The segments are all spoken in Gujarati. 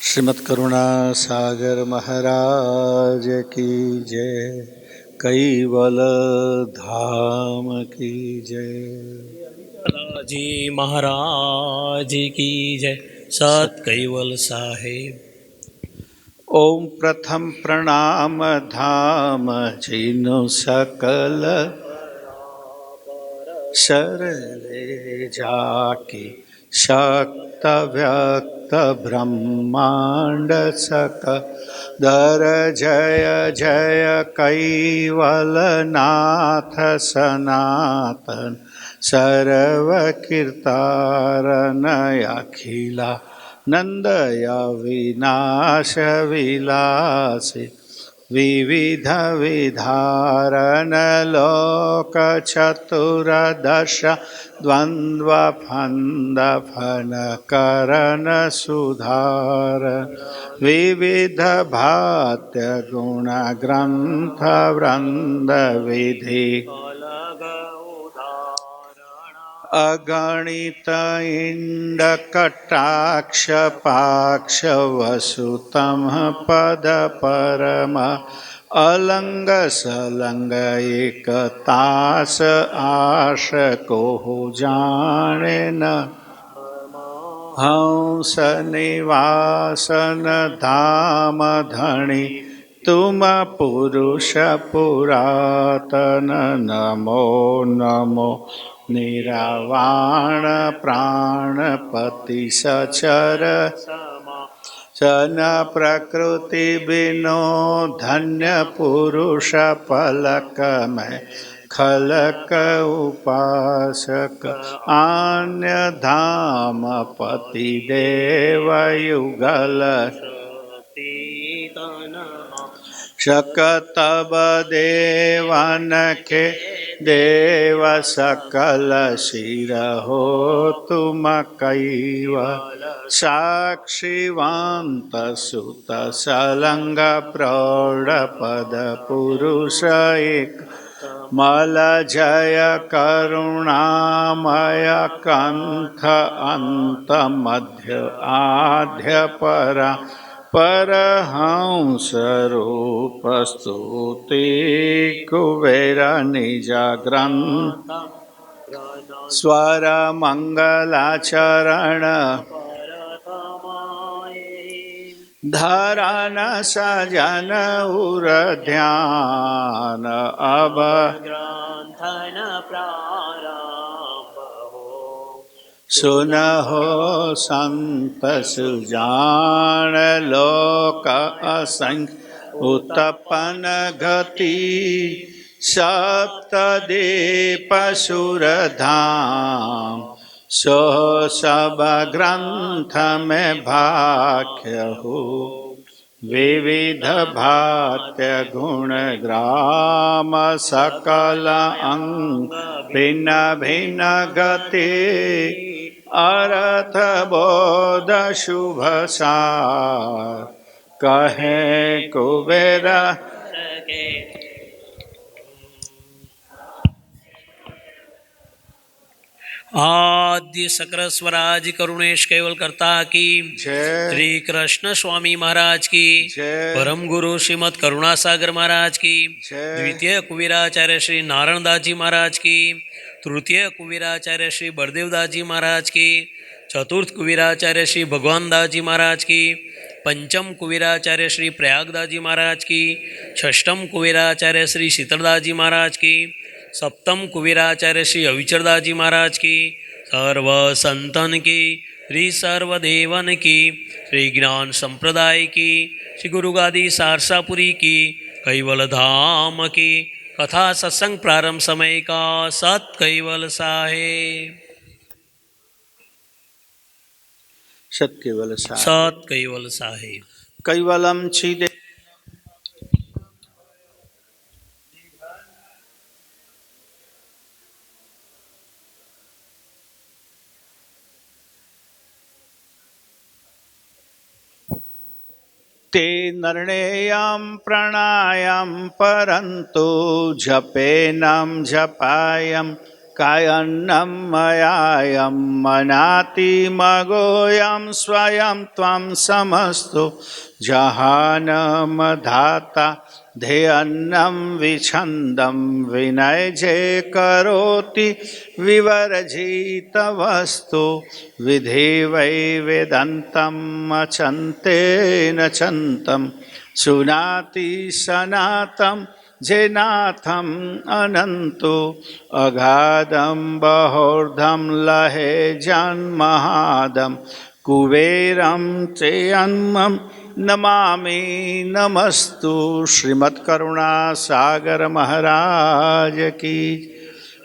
श्रीमद् करुणा सागर महाराज की जय। कैवल धाम की जय। जी महाराज की जय। सत कैवल साहेब। ओम प्रथम प्रणाम धाम जिनु सकल शरले जाके शक्त व्यक्त ब्रह्मांड सक दर जय जय कैवलनाथ सनातन सर्व कीर्तारन अखिला नंदय विनाश विलासी विविध विधारण लोक चतुर्दश द्वंद्व फंद फन करण सुधार विविध भात्य गुण ग्रंथ वृंद विधि अगणित इंड कटाक्ष पाक्ष वसुतम पद परम अलंग सलंग एक तास आश को जाने न हंस निवासन धाम धनी तुम पुरुष पुरातन नमो नमो निरावाण प्राणपति सचर सन प्रकृति बिनो धन्य पुरुष पलक में खलक उपासक अन्य धाम पति देव युगल शकतब देवन के देव सकल शिर हो तुम कैवल साक्षीवंत सुत सलंग प्रौढ़ पद पुरुष एक मल जय करुणामय कंथ अंत मध्य आद्य परा परहंस रूप स्तुति कुबेर निज ग्रंथ स्वर मंगलाचरण धरन सजन उर ध्यान अब ग्रंथन प्रारंभ सुनहो संत सुजान लोक असंख्य उत्पन्न गति सप्तदीप सुरधाम सो सब ग्रंथ में भाख्य हो विविध भात्य गुण ग्राम सकल अंग भिन्न भिन्न गति अर्थ बोध शुभ सार कहे कुबेर आद्य सकल स्वराज करुणेश कैवल करता की जय। श्री कृष्ण स्वामी महाराज की जय। परम गुरु श्रीमद करुणासागर महाराज की जय। द्वितीय कुबीराचार्य श्री नारायणदास जी महाराज की तृतीय कुबीराचार्य श्री बलदेवदास जी महाराज की चतुर्थ कुबीराचार्य श्री भगवानदास जी महाराज की पंचम कुबीराचार्य श्री प्रयागदास जी महाराज की षष्ठम कुबीराचार्य श्री शीतलदास जी महाराज की सप्तम कुबीराचार्य श्री अविचरदास जी महाराज की सर्व संतन की श्री सर्वदेवन की श्री ज्ञान संप्रदाय की श्री गुरुगादी सारसापुरी की कैवल धाम की कथा सत्संग प्रारंभ समय का सत कैवल साहेब। सत कैवल साहेब। सत कैवल साहेब। कैवलम छिदे ते निर्णेयं प्रणायं परन्तु जपेनं जपायं कायन्नं मयायं मनाति मगोऽयं स्वयं त्वं समस्तु जहानमधाता ध्येयन्नं विछन्दं विनयजे करोति विवर्जितवस्तु विधि वै वेदन्तम् अचन्तेन चन्तं सुनाति सनातं जेनाथम अनंतो अगाधम बहोर्धम लहे जन्महादम कुबेरम चेयन्मम नमामि नमस्तु श्रीमत्करुणा सागर महाराज की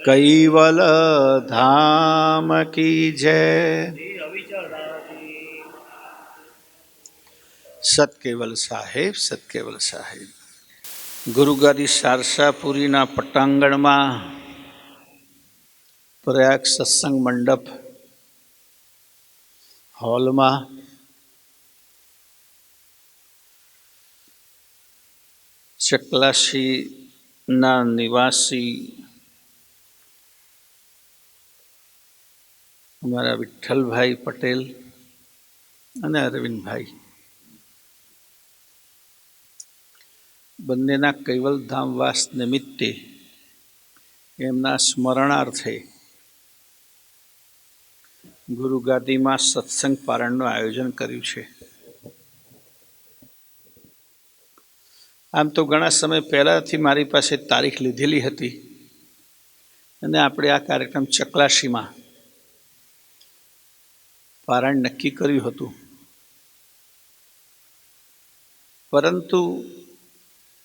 कैवल धाम की जय। સતકેવલ સાહેબ, સતકેવલ સાહેબ. ગુરુગાદી સારસાપુરીના પટાંગણમાં પ્રયાગ સત્સંગ મંડપ હોલમાં ચકલાશીના નિવાસી અમારા વિઠ્ઠલભાઈ પટેલ અને અરવિંદભાઈ બંનેના કૈવલધામવાસ નિમિત્તે એમના સ્મરણાર્થે ગુરુગાદીમાં સત્સંગ પારણનું આયોજન કર્યું છે. આમ તો ઘણા સમય પહેલાંથી મારી પાસે તારીખ લીધેલી હતી અને આપણે આ કાર્યક્રમ ચકલાશીમાં પારણ નક્કી કર્યું હતું, પરંતુ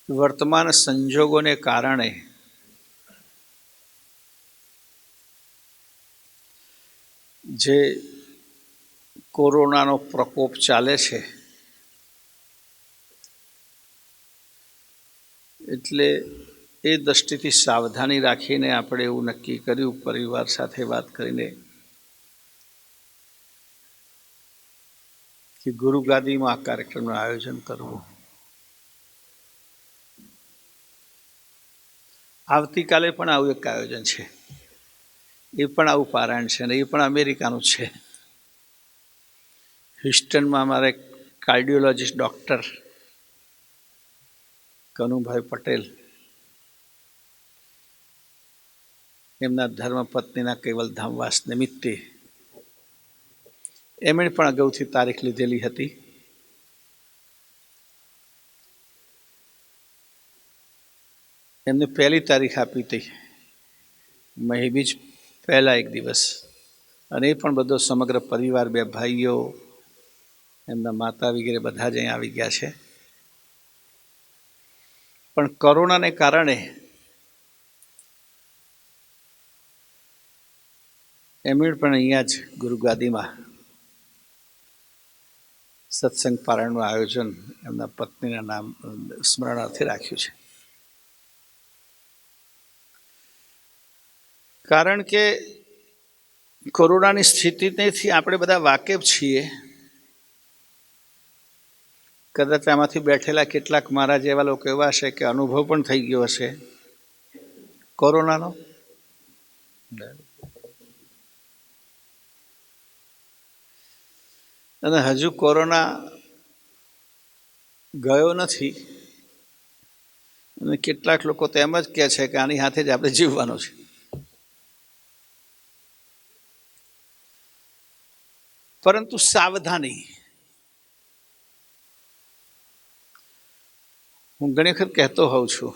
વર્તમાન સંજોગોને કારણે જે કોરોનાનો પ્રકોપ ચાલે છે એટલે એ દૃષ્ટિથી સાવધાની રાખીને આપણે એવું નક્કી કર્યું, પરિવાર સાથે વાત કરીને, કે ગુરુગાદીમાં આ કાર્યક્રમનું આયોજન કરવું. આવતીકાલે પણ આવું એક આયોજન છે, એ પણ આવું પારાયણ છે અને એ પણ અમેરિકાનું છે. હ્યુસ્ટનમાં અમારે કાર્ડિયોલોજિસ્ટ ડૉક્ટર કનુભાઈ પટેલ એમના ધર્મપત્નીના કૈવલધામવાસ નિમિત્તે એમણે પણ અગાઉથી તારીખ લીધેલી હતી. એમને પહેલી તારીખ આપી હતી, મહીબીજ પહેલાં એક દિવસ, અને એ પણ બધો સમગ્ર પરિવાર, બે ભાઈઓ, એમના માતા વગેરે બધા જ અહીંયા આવી ગયા છે. પણ કોરોનાને કારણે એમણે પણ અહીંયા જ ગુરુગાદીમાં સત્સંગ પારાયણનું આયોજન એમના પત્નીના નામ સ્મરણાર્થે રાખ્યું છે. કારણ કે કોરોનાની સ્થિતિથી આપણે બધા વાકેફ છીએ. કદાચ આમાંથી બેઠેલા કેટલાક મારા જેવા લોકો એવા હશે કે અનુભવ પણ થઈ ગયો હશે કોરોનાનો. અને હજુ કોરોના ગયો નથી અને કેટલાક લોકો તો એમ જ કહે છે કે આની સાથે જ આપણે જીવવાનું છે. પરંતુ સાવધાની, હું ઘણી વખત કહેતો હોઉં છું,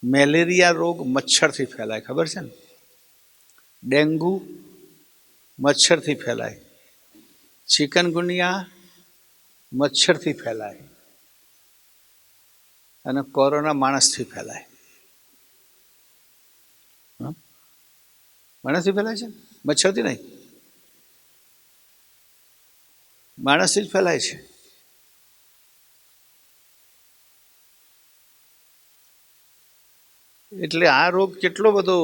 મેલેરિયા રોગ મચ્છરથી ફેલાય, ખબર છે ને? ડેન્ગુ મચ્છરથી ફેલાય, ચિકનગુનિયા મચ્છરથી ફેલાય, અને કોરોના માણસથી ફેલાય. માણસથી ફેલાય છે, મચ્છરથી નહીં, માણસથી જ ફેલાય છે. એટલે આ રોગ કેટલો બધો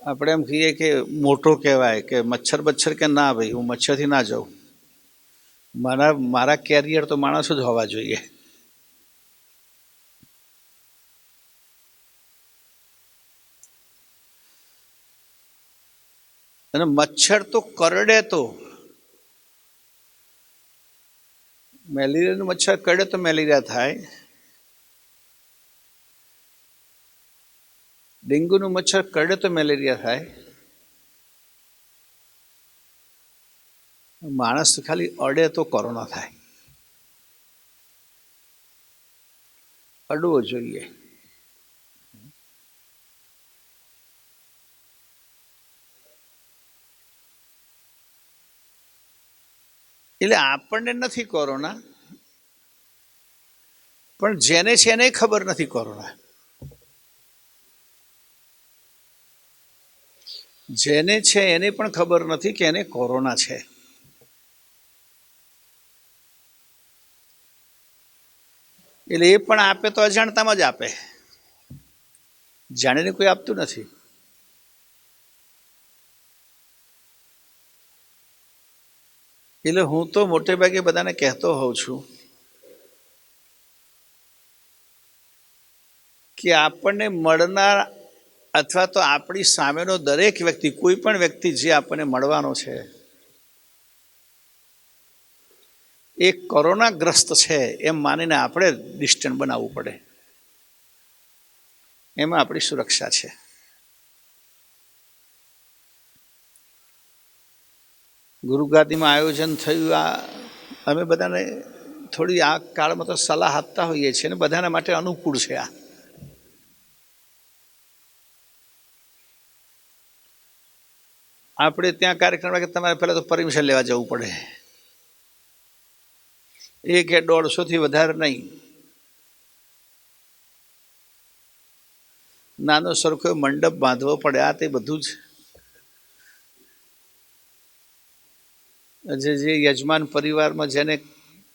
આપણે એમ કહીએ કે મોટો કહેવાય કે મચ્છર કે ના ભાઈ, હું મચ્છરથી ના જાઉં, મારા કેરિયર તો માણસો જ હોવા જોઈએ. અને મચ્છર તો કરડે તો મેલેરિયાનું મચ્છર કરડે તો મેલેરિયા થાય, ડેન્ગ્યુનું મચ્છર કરડે તો મેલેરિયા થાય, માણસ ખાલી અડે તો કોરોના થાય. અડવો જોઈએ. એટલે આપણને નથી કોરોના, પણ જેને છે એને ખબર નથી કોરોના. જેને છે એને પણ ખબર નથી કે એને કોરોના છે. એટલે એ પણ આપે તો અજાણતામાં જ આપે, જાણીને કોઈ આપતું નથી. એટલે હું તો મોટે ભાગે બધાને કહેતો હોઉં છું કે આપણને મળનાર અથવા તો આપણી સામેનો દરેક વ્યક્તિ, કોઈ પણ વ્યક્તિ જે આપણને મળવાનો છે એ કોરોનાગ્રસ્ત છે એમ માનીને આપણે ડિસ્ટન્સ બનાવવું પડે. એમાં આપણી સુરક્ષા છે. ગુરુગાદીમાં આયોજન થયું, આ અમે બધાને થોડી આ કાળમાં તો સલાહ આપતા હોઈએ છીએ ને બધાના માટે અનુકૂળ છે. આ આપણે ત્યાં કાર્યક્રમ રાખે તમારે પહેલાં તો પરમિશન લેવા જવું પડે, 1 કે 150 વધારે નહીં. નાનો સરખો મંડપ બાંધવો પડે. આ તે બધું જ જે યજમાન પરિવારમાં જેને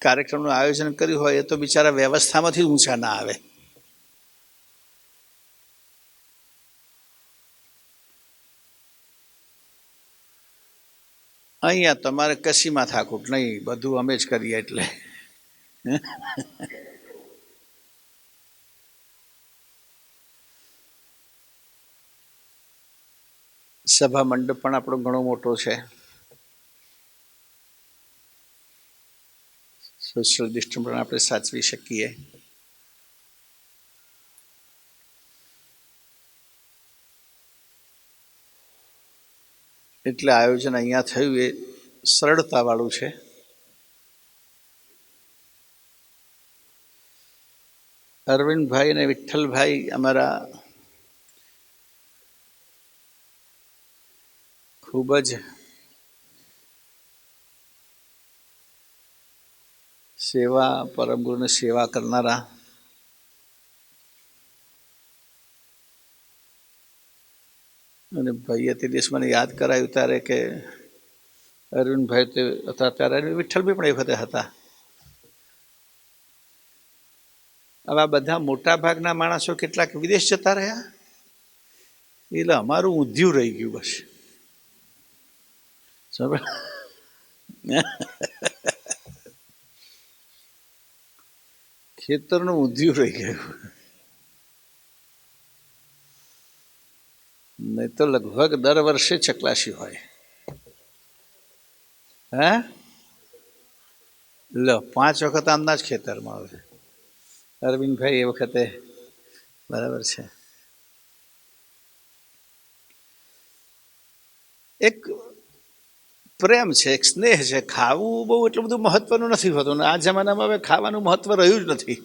કાર્યક્રમનું આયોજન કર્યું હોય એ તો બિચારા વ્યવસ્થામાંથી ઊંચા ના આવે. અહીંયા તમારે કશી માથાકૂટ નહીં, બધું અમે જ કરીએ. એટલે સભા મંડપ પણ આપણો ઘણો મોટો છે. સોશિયલ ડિસ્ટન્સ પણ આપણે સાચવી શકીએ. એટલે આયોજન અહીંયા થયું એ સરળતાવાળું છે. અરવિંદભાઈ અને વિઠ્ઠલભાઈ અમારા ખૂબ જ સેવા, પરમ ગુરુની સેવા કરનારા, અને ભાઈએ તે દિવસ મને યાદ કરાયું ત્યારે કે અરવિંદભાઈ તે હતા ત્યારે વિઠ્ઠલભાઈ પણ એ વખતે હતા. હવે આ બધા મોટા ભાગના માણસો કેટલાક વિદેશ જતા રહ્યા, એટલે અમારું ઊંધિયું રહી ગયું. બસ ખેતરનું ઊંધિયું રહી ગયું. નહીં તો લગભગ દર વર્ષે ચકલાસી હોય. હે લો 5 વખત આમના જ ખેતરમાં આવે અરવિંદભાઈ એ વખતે. બરાબર છે. એક પ્રેમ છે, એક સ્નેહ છે. ખાવું બહુ એટલું બધું મહત્વનું નથી હોતું, ને આ જમાનામાં હવે ખાવાનું મહત્વ રહ્યું જ નથી.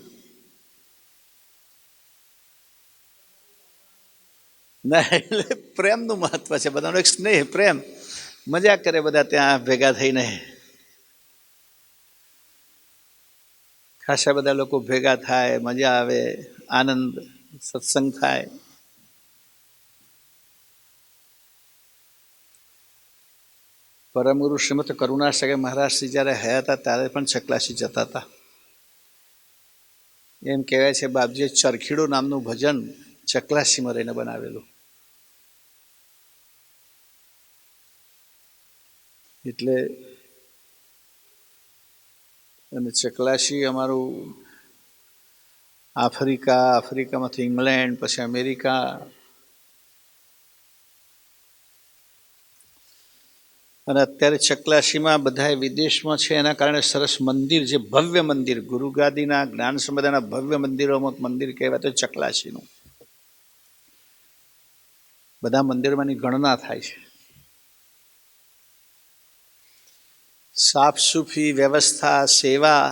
ના, એટલે પ્રેમનું મહત્વ છે બધાનો, એક સ્નેહ, પ્રેમ, મજા કરે બધા ત્યાં ભેગા થઈને. ખાસા બધા લોકો ભેગા થાય, મજા આવે, આનંદ, સત્સંગ થાય. પરમગુરુ શ્રીમદ કરુણાસાગર મહારાજશ્રી જ્યારે હયા હતા ત્યારે પણ ચકલાસી જતા હતા. એમ કહેવાય છે બાપજીએ ચરખીડો નામનું ભજન ચકલાસીમાં રહીને બનાવેલું. એટલે અને ચકલાસી અમારું આફ્રિકામાંથી ઇંગ્લેન્ડ, પછી અમેરિકા, અને અત્યારે ચકલાસીમાં બધા વિદેશમાં છે એના કારણે સરસ મંદિર, જે ભવ્ય મંદિર, ગુરુગાદીના જ્ઞાન સંપ્રદાયના ભવ્ય મંદિરોમાં મંદિર કહેવાય તો ચકલાસીનું. બધા મંદિરોમાંની ગણના થાય છે. સાફ સુફી, વ્યવસ્થા, સેવા.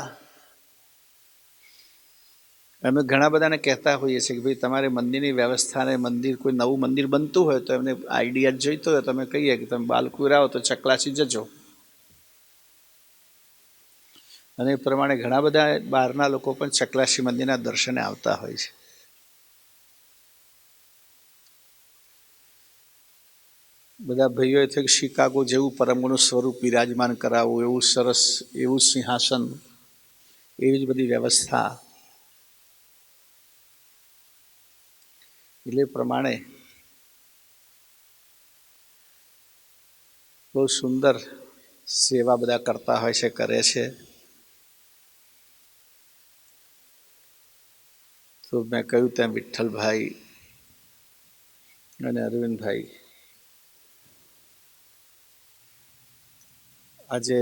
અમે ઘણા બધાને કહેતા હોઈએ છીએ કે ભાઈ તમારે મંદિરની વ્યવસ્થાને, મંદિર કોઈ નવું મંદિર બનતું હોય તો એમને આઈડિયા જોઈતો હોય તો અમે કહીએ કે તમે બાલકુર આવો તો ચકલાસી જજો. અને એ પ્રમાણે ઘણા બધા બહારના લોકો પણ ચકલાસી મંદિરના દર્શને આવતા હોય છે. બધા ભાઈઓએ થયું કે શિકાગો જેવું પરમગુણ સ્વરૂપ બિરાજમાન કરાવવું, એવું સરસ, એવું સિંહાસન, એવી જ બધી વ્યવસ્થા. એટલે પ્રમાણે બહુ સુંદર સેવા બધા કરતા હોય છે, કરે છે. તો મેં કહ્યું તેમ વિઠ્ઠલભાઈ અને અરવિંદભાઈ આજે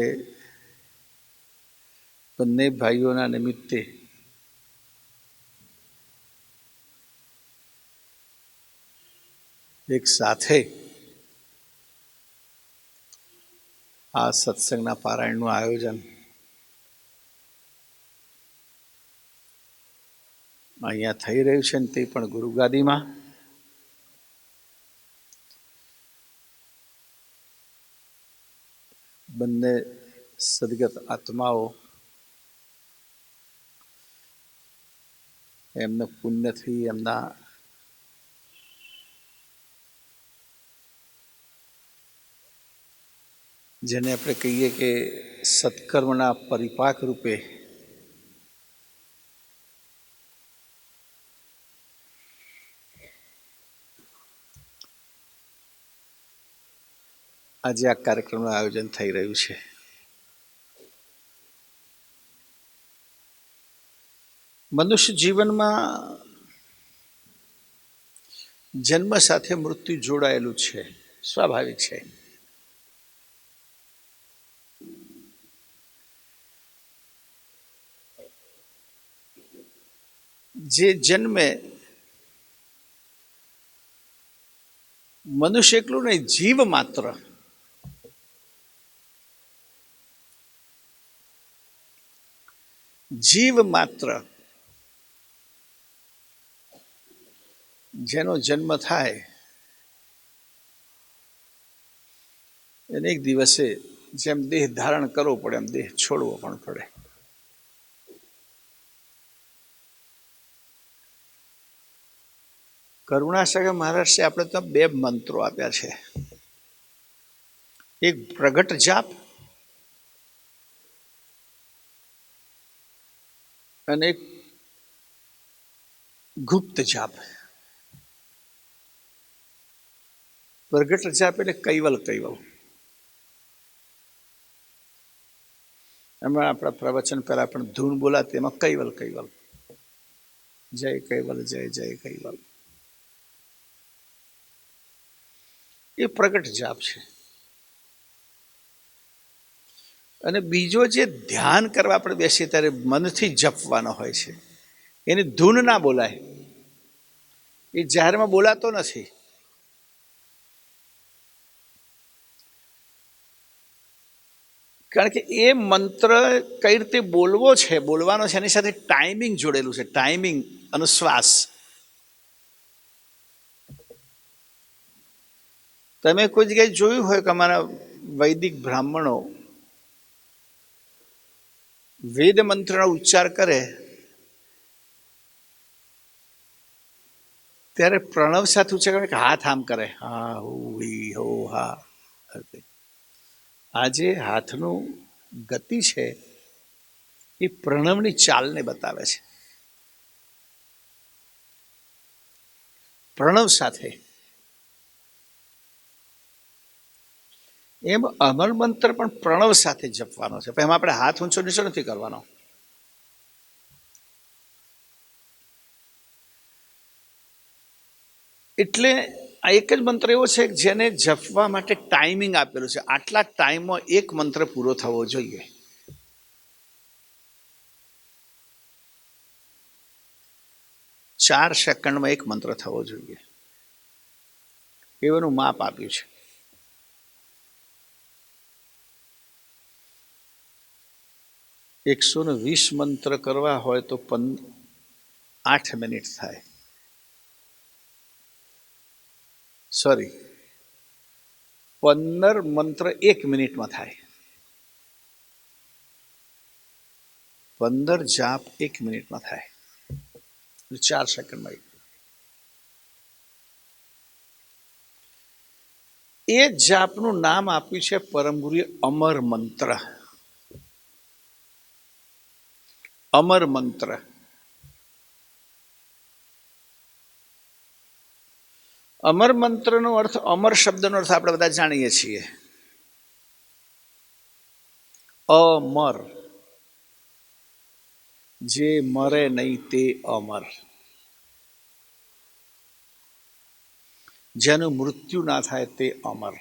બંને ભાઈઓના નિમિત્તે એક સાથે આ સત્સંગના પારાયણનું આયોજન અહીંયા થઈ રહ્યું છે, ને તે પણ ગુરુગાદીમાં. બંને સદગત આત્માઓ એમના પુણ્યથી, એમના જેને આપણે કહીએ કે સત્કર્મના પરિપાક રૂપે આજે આ કાર્યક્રમનું આયોજન થઈ રહ્યું છે. મનુષ્ય જીવનમાં જન્મ સાથે મૃત્યુ જોડાયેલું છે, સ્વાભાવિક છે. જે જન્મે, મનુષ્ય એકલું નહીં, જીવ માત્ર જેનો જન્મ થાય એને એક દિવસે જેમ દેહ ધારણ કરવો પડે એમ દેહ છોડવો પણ પડે. કરુણાસાગર મહારાજે આપણે તો 2 મંત્રો આપ્યા છે, એક પ્રગટ જાપ અને એક ગુપ્ત જાપ. પ્રગટ જાપ એટલે કૈવલ. એમાં આપણા પ્રવચન પહેલા પણ ધૂન બોલાતી, એમાં કૈવલ. જય કૈવલ, જય જય કૈવલ, એ પ્રગટ જાપ છે. અને બીજો જે ધ્યાન કરવા આપણે બેસીએ ત્યારે મનથી જપવાનો હોય છે, એની ધૂન ના બોલાય, એ જાહેરમાં બોલાતો નથી. કારણ કે એ મંત્ર કઈ રીતે બોલવો છે, બોલવાનો છે, એની સાથે ટાઈમિંગ જોડેલું છે, ટાઈમિંગ, અનુશ્વાસ. તમે કોઈ જગ્યાએ જોયું હોય કે અમારા વૈદિક બ્રાહ્મણો વેદ મંત્રનો ઉચ્ચાર કરે ત્યારે પ્રણવ સાથે ઉચ્ચાર કરે કે હાથ આમ કરે, હા હો વી હો હા. આ જે હાથનું ગતિ છે એ પ્રણવની ચાલને બતાવે છે. પ્રણવ સાથે એમ અમર મંત્ર પણ પ્રણવ સાથે જપવાનો છે. એમાં આપણે હાથ ઊંચો નીચો નથી કરવાનો. એટલે આ એક જ મંત્ર એવો છે કે જેને જપવા માટે ટાઈમિંગ આપેલું છે, આટલા ટાઈમમાં એક મંત્ર પૂરો થવો જોઈએ. ચાર સેકન્ડમાં એક મંત્ર થવો જોઈએ એવાનું માપ આપ્યું છે. એકસો ને 20 મંત્ર કરવા હોય તો 8 મિનિટ થાય. સોરી, 15 મંત્ર 1 મિનિટમાં થાય. 15 જાપ 1 મિનિટમાં થાય, 4 સેકન્ડમાં. એ જાપનું નામ આપ્યું છે પરમ ગુરુએ અમર મંત્ર. અમર મંત્ર. અમર મંત્રનો અર્થ, અમર શબ્દનો અર્થ આપણે બધા જાણીએ છીએ. અમર, જે મરે નહીં તે અમર, જેનું મૃત્યુ ના થાય તે અમર.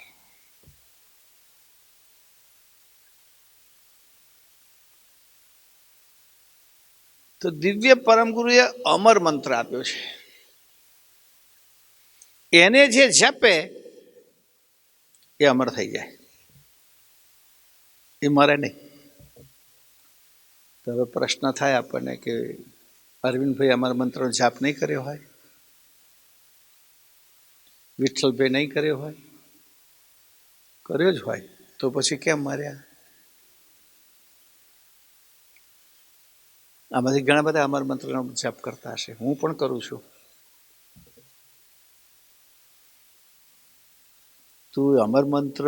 તો દિવ્ય પરમ ગુરુએ અમર મંત્ર આપ્યો છે. એને જે જપે એ અમર થઈ જાય, એ મરે નહીં. તો હવે પ્રશ્ન થાય આપણને કે અરવિંદભાઈ અમર મંત્રનો જાપ નહીં કર્યો હોય, વિઠ્ઠલભાઈ નહીં કર્યો હોય, કર્યો જ હોય તો પછી કેમ મર્યા? આમાંથી ઘણા બધા અમર મંત્રનો જાપ કરતા હશે, હું પણ કરું છું. તો અમર મંત્ર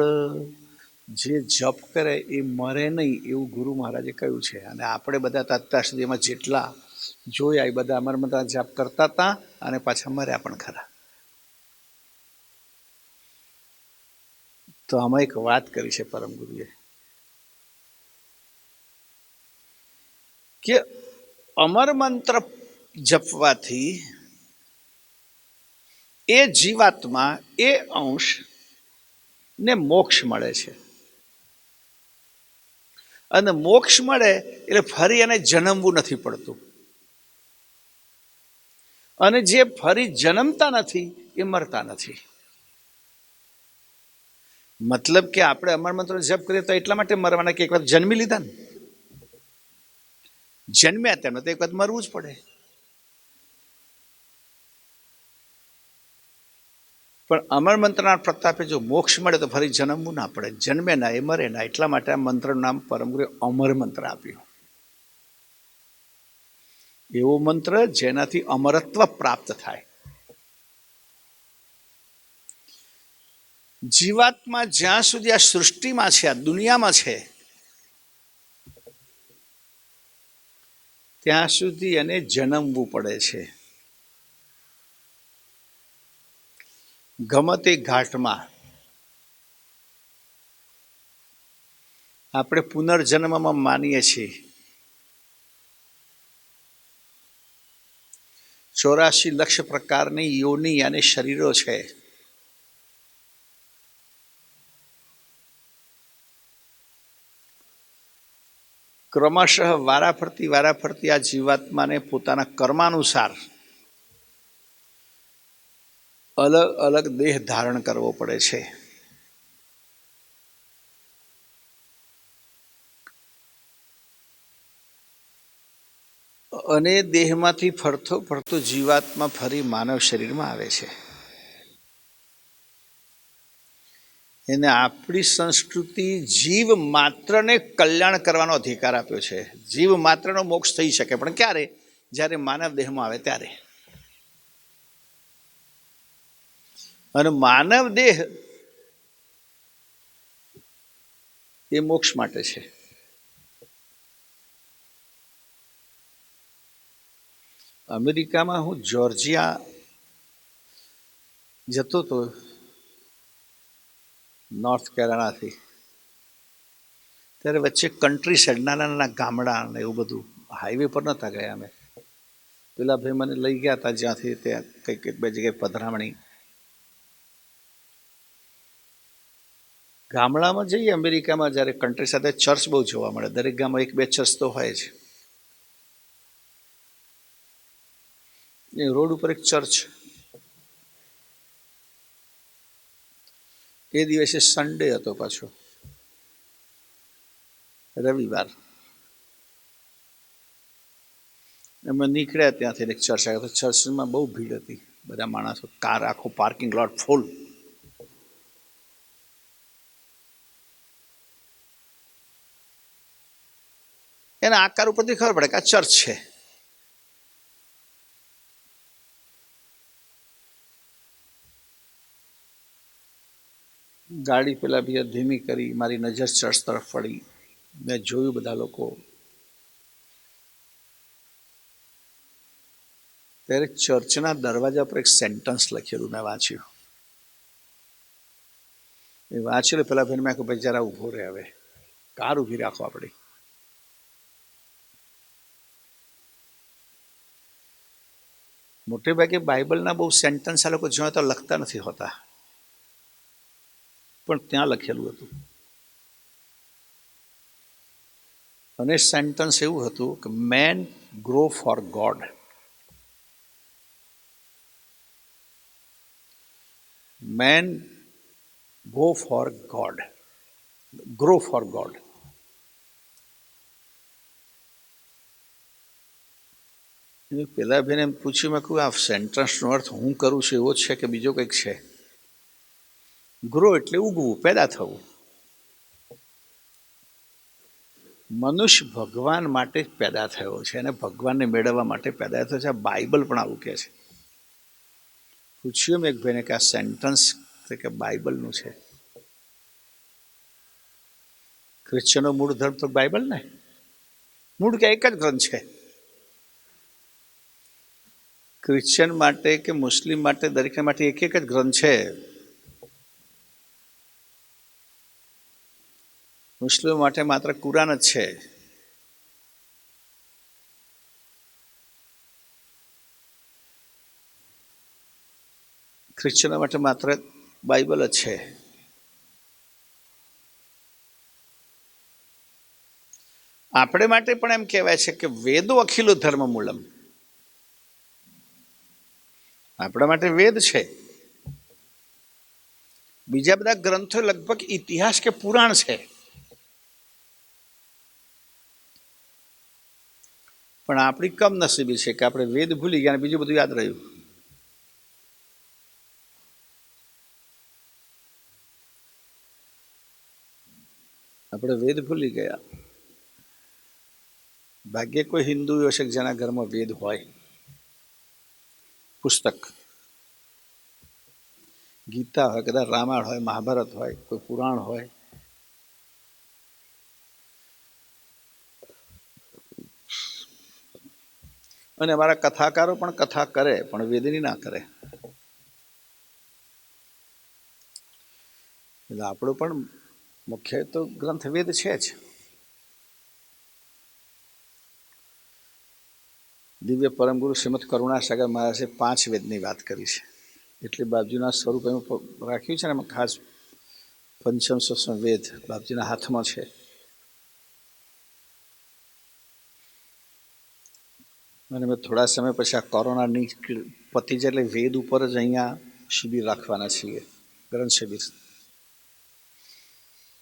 જે જપ કરે એ મરે નહીં એવું ગુરુ મહારાજે કહ્યું છે. અને આપણે બધા અત્યાર સુધીમાં જેટલા જોયા એ બધા અમર મંત્ર જાપ કરતા હતા અને પાછા મર્યા પણ ખરા. તો આમાં એક વાત કરી છે પરમ ગુરુએ કે અમર મંત્ર જપવાથી એ જીવાત્મા, એ અંશ ને મોક્ષ મળે છે. અને મોક્ષ મળે એટલે ફરી એને જન્મવું નથી પડતું. અને જે ફરી જન્મતા નથી એ મરતા નથી. મતલબ કે આપણે અમર મંત્ર જપ કરીએ તો એટલા માટે મરવાના કે એક વાર જન્મી લીધા ને, જન્મ્યા તેમને તો એક વાર મરવું જ પડે. પણ અમર મંત્રના પ્રતાપે જો મોક્ષ મળે તો ફરી જન્મવું ના પડે, જન્મે ના એ મરે ના. એટલા માટે આ મંત્રનું નામ પરમ ગુરુએ અમર મંત્ર આપ્યું. એવો મંત્ર જેનાથી અમરત્વ પ્રાપ્ત થાય. જીવાત્મા જ્યાં સુધી આ સૃષ્ટિમાં છે, આ દુનિયામાં છે, ત્યાં સુધી એને જન્મવું પડે છે. ગમે તે ઘાટમાં આપણે પુનર્જન્મમાં માનીએ છીએ. 84 લક્ષ પ્રકારની યોનિ અને શરીરો છે. ક્રમશઃ વારાફરતી આ જીવાત્માને પોતાના કર્માનુસાર અલગ અલગ દેહ ધારણ કરવો પડે છે. અને દેહમાંથી ફરતો જીવાત્મા ફરી માનવ શરીરમાં આવે છે. એને આપણી સંસ્કૃતિ જીવ માત્રને કલ્યાણ કરવાનો અધિકાર આપ્યો છે. જીવ માત્રનો મોક્ષ થઈ શકે, પણ ક્યારે? જ્યારે માનવ દેહમાં આવે ત્યારે. અને માનવ દેહ એ મોક્ષ માટે છે. અમેરિકામાં હું જોર્જિયા જતો હતો નોર્થ કેરોલિનાથી, ત્યારે વચ્ચે કન્ટ્રી સાઈડ નાના નાના ગામડા ને એવું બધું, હાઈવે પર નહોતા ગયા અમે. પેલા ભાઈ મને લઈ ગયા હતા જ્યાંથી ત્યાં કંઈક 1-2 જગ્યાએ પધરામણી. ગામડામાં જઈએ અમેરિકામાં જ્યારે કન્ટ્રી સાથે ચર્ચ બહુ જોવા મળે, દરેક ગામમાં એક બે ચર્ચ તો હોય જ. એ રોડ ઉપર એક ચર્ચ, એ દિવસે સન્ડે હતો, પાછો રવિવાર. અમે નીકળ્યા ત્યાંથી એક ચર્ચ આવ્યો, તો ચર્ચમાં બહુ ભીડ હતી, બધા માણસો, કાર આખો પાર્કિંગ લોટ ફૂલ. એના આકાર ઉપરથી ખબર પડે કે આ ચર્ચ છે. ગાડી પેલા બીજા ધીમી કરી, મારી નજર ચર્ચ તરફ પડી. મેં જોયું બધા લોકો. ત્યારે ચર્ચના દરવાજા પર એક સેન્ટન્સ લખેલું મેં વાંચ્યું. એ વાંચેલું પેલા ભાઈને મેં કહ્યું, ભાઈ જરા ઊભો રહે, હવે કાર ઊભી રાખો આપણી. મોટે ભાગે બાઇબલના બહુ સેન્ટન્સ આ લોકો જોયા તો લખતા નથી હોતા, પણ ત્યાં લખેલું હતું. અને સેન્ટન્સ એવું હતું કે man grow for God. Man go for God, grow for God. પેલા ભાઈને એમ પૂછ્યું, મેં કહ્યું આ સેન્ટન્સનો અર્થ હું કરું છું એવો જ છે કે બીજો કંઈક છે? ગ્રો એટલે ઉગવું, પેદા થવું. મનુષ્ય ભગવાન માટે જ પેદા થયો છે અને ભગવાનને મેળવવા માટે પેદા થયો છે. આ બાઇબલ પણ આવું કહે છે. પૂછ્યું મેં એક ભાઈને કે આ સેન્ટન્સ કે બાઇબલનું છે. ક્રિશ્ચનો મૂળ ધર્મ તો બાઇબલ ને, મૂળ કે એક જ ગ્રંથ છે. ક્રિશ્ચન માટે કે મુસ્લિમ માટે, દરેક માટે એક એક જ ગ્રંથ છે. મુસ્લિમ માટે માત્ર કુરાન જ છે. ક્રિશ્ચનો માટે માત્ર બાઇબલ જ છે. આપણે માટે પણ એમ કહેવાય છે કે વેદો અખિલો ધર્મ મૂલમ. આપણા માટે વેદ છે. બીજા બધા ગ્રંથો લગભગ ઇતિહાસ કે પુરાણ છે. પણ આપણી કમનસીબી છે કે આપણે વેદ ભૂલી ગયા અને બીજું બધું યાદ રહ્યું. આપણે વેદ ભૂલી ગયા. ભાગ્યે કોઈ હિન્દુ હશે જેના ઘરમાં વેદ હોય, પુસ્તક, ગીતા હોય, કદાચ રામાયણ હોય, મહાભારત હોય, કોઈ પુરાણ હોય. અને અમારા કથાકારો પણ કથા કરે, પણ વેદની ના કરે. એટલે આપણો પણ મુખ્ય તો ગ્રંથ વેદ છે જ. દિવ્ય પરમગુરુ શ્રીમદ કરુણાસાગર મહારાજે 5 વેદની વાત કરી છે. એટલે બાપજીના સ્વરૂપ એમ રાખ્યું છે ને, એમાં ખાસ પંચમ સસમ વેદ બાપજીના હાથમાં છે. અને મેં થોડા સમય પછી આ કોરોનાની પતી જાય એટલે વેદ ઉપર જ અહીંયા શિબિર રાખવાના છીએ, ગ્રંથ શિબિર.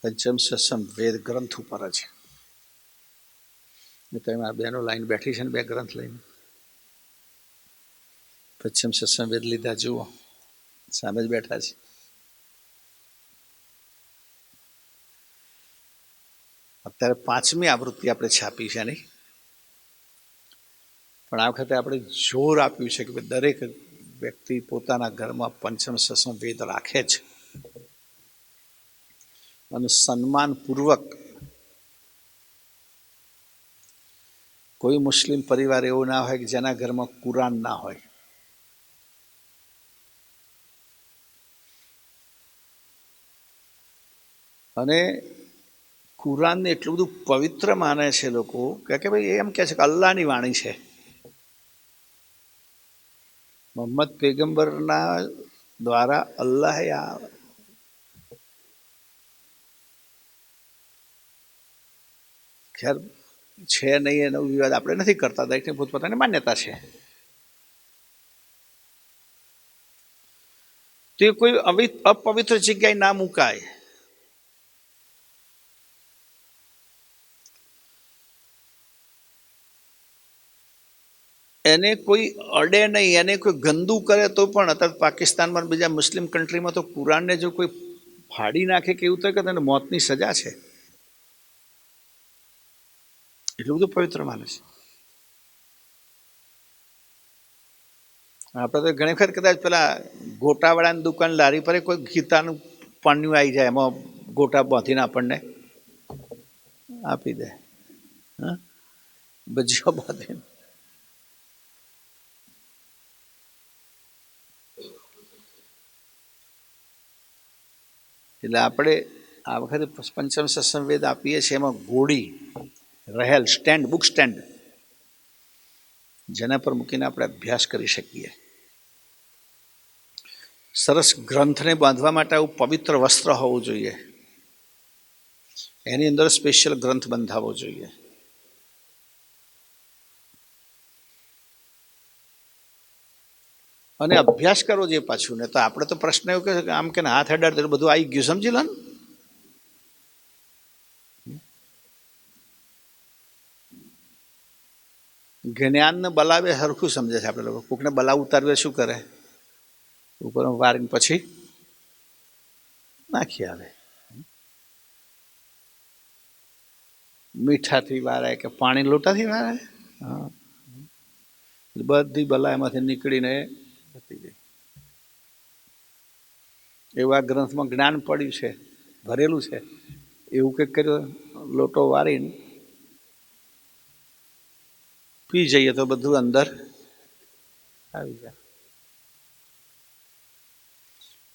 પંચમ સસમ વેદ ગ્રંથ ઉપર જ. તમે આ બેનો લાઈન બેઠી છે ને, 2 ગ્રંથ લઈને. પશ્ચિમ સસમ વેદ લીધા, જુઓ સામે જ બેઠા છે. અત્યારે 5મી આવૃત્તિ આપણે છાપી છે નહીં, પણ આ વખતે આપણે જોર આપ્યું છે કે દરેક વ્યક્તિ પોતાના ઘરમાં પંચમ સસમ વેદ રાખે છે. અને સન્માનપૂર્વક. કોઈ મુસ્લિમ પરિવાર એવો ના હોય કે જેના ઘરમાં કુરાન ના હોય. અને કુરાનને એટલું બધું પવિત્ર માને છે લોકો કે ભાઈ એમ કહે છે કે અલ્લાહની વાણી છે. મોહમ્મદ પૈગંબરના દ્વારા અલ્લાહે આ ખેર છે નહીં એનો વિવાદ આપણે નથી કરતા, દરેકની પોતપોતાની માન્યતા છે. તો એ કોઈ અપવિત્ર જગ્યાએ ના મુકાય. એને કોઈ અડે નહીં, એને કોઈ ગંદુ કરે તો પણ. અત્યારે પાકિસ્તાનમાં બીજા મુસ્લિમ કન્ટ્રીમાં તો કુરાનને જો કોઈ ફાડી નાખે કે એવું થાય કે તેને મોતની સજા છે. એટલું બધું પવિત્ર માને છે. આપણે તો ઘણી વખત કદાચ પેલા ગોટાવાળાની દુકાન લારી પર કોઈ ગીતાનું પાન્યું આવી જાય, એમાં ગોટા બાંધીને આપણને આપી દે, હા, ભજીયો બાંધીને. એટલે આપણે આ વખતે પંચમ સત્સંગવેદ આપીએ છીએ, એમાં ઘોડી રહેલ સ્ટેન્ડ, બુક સ્ટેન્ડ, જેના પર મૂકીને આપણે અભ્યાસ કરી શકીએ. સરસ ગ્રંથને બાંધવા માટે આવું પવિત્ર વસ્ત્ર હોવું જોઈએ. એની અંદર સ્પેશિયલ ગ્રંથ બંધાવવો જોઈએ. અને અભ્યાસ કરવો જોઈએ પાછું. ને તો આપણે તો પ્રશ્ન એવો કે આમ કે હાથ અડાડે બધું આવી ગયું, સમજી લો ને. જ્ઞાનને બલાવે સરખું સમજે છે આપણે લોકો. કોકને બલાવ ઉતારવે શું કરે, ઉપર વારીને પછી નાખી આવે. મીઠાથી વારે કે પાણી લોટાથી વારે, હા, બધી બલા એમાંથી નીકળીને જતી ગઈ. એવું આ ગ્રંથમાં જ્ઞાન પડ્યું છે, ભરેલું છે. એવું કંઈક કર્યો, લોટો વારીને પી જઈએ તો બધું અંદર આવી જાય.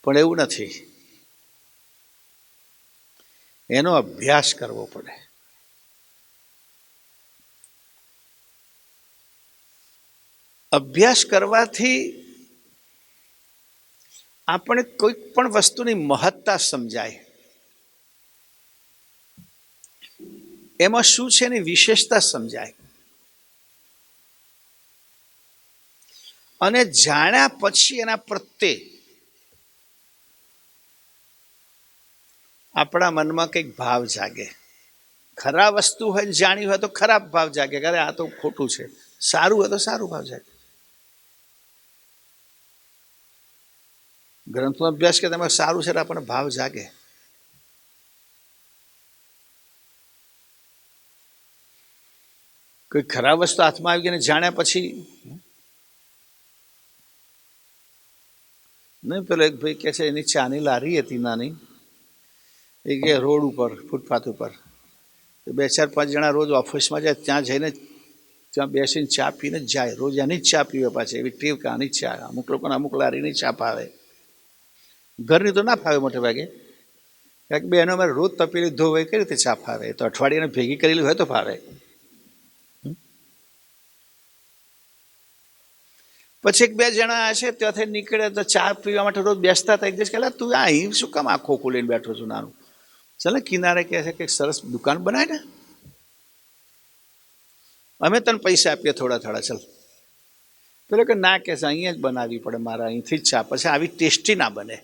પણ એવું નથી, એનો અભ્યાસ કરવો પડે. અભ્યાસ કરવાથી આપણે કોઈ પણ વસ્તુની મહત્તા સમજાય, એમાં શું છે એની વિશેષતા સમજાય. અને જાણ્યા પછી એના પ્રત્યે આપણા મનમાં કંઈક ભાવ જાગે. ખરાબ વસ્તુ હોય, જાણી હોય તો ખરાબ ભાવ જાગે, અરે આ તો ખોટું છે. સારું હોય તો સારું ભાવ જાગે. ગ્રંથનો અભ્યાસ કે તમે સારું છે, આપણને ભાવ જાગે. કોઈ ખરાબ વસ્તુ હાથમાં આવી ગઈ ને જાણ્યા પછી નહીં. પેલો એક ભાઈ કહે છે, એની ચાની લારી હતી નાની, એ કે રોડ ઉપર, ફૂટપાથ ઉપર. તો 2-4-5 જણા રોજ ઓફિસમાં જાય, ત્યાં જઈને ત્યાં બેસીને ચા પીને જ જાય. રોજ એની જ ચા પીવે પાછી, એવી ટેવ કે આની જ ચા. અમુક લોકોને અમુક લારીની ચા ભાવે, ઘરની તો ના ફાવે મોટે ભાગે. કારણ કે બેનો અમારે રોજ તપેલી ધોવાય, કઈ રીતે ચા ફાવે? તો અઠવાડિયાને ભેગી કરેલી હોય તો ફાવે. પછી 1-2 જણા છે ત્યાંથી નીકળે તો ચા પીવા માટે રોજ બેસતા હતા. એક દિવસ કહેલા, તું આ અહીં શું કામ આખો ખોલીને બેઠો છું નાનું? ચાલે કિનારે કહે છે કે સરસ દુકાન બનાય ને, અમે તને પૈસા આપીએ થોડા થોડા, ચાલ. પેલો કે ના, કે છે અહીંયા જ બનાવવી પડે મારે, અહીંથી જ ચા, પછી આવી ટેસ્ટી ના બને.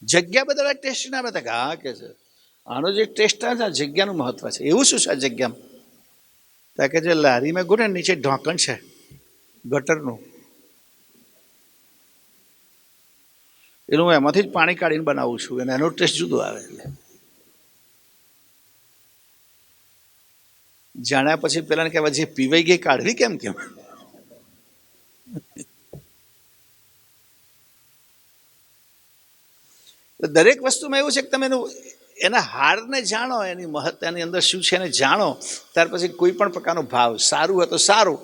જગ્યા બદલાય ટેસ્ટી ના બને. હા, કે છે આનો જે ટેસ્ટ આવે છે, જગ્યાનું મહત્વ છે. એવું શું છે આ જગ્યામાં? ત્યાં કે જે લારીમાં ગો ને નીચે ઢાંકણ છે ગટરનું, એનું હું એમાંથી જ પાણી કાઢીને બનાવું છું, અને એનો ટેસ્ટ જુદો આવે. એટલે જાણ્યા પછી પેલાને કહેવાય જે પીવાઈ ગઈ કાઢવી કેમ? દરેક વસ્તુમાં એવું છે કે તમે એના હારને જાણો, એની મહત્તાની અંદર શું છે એને જાણો, ત્યાર પછી કોઈ પણ પ્રકારનો ભાવ, સારું હોય તો સારું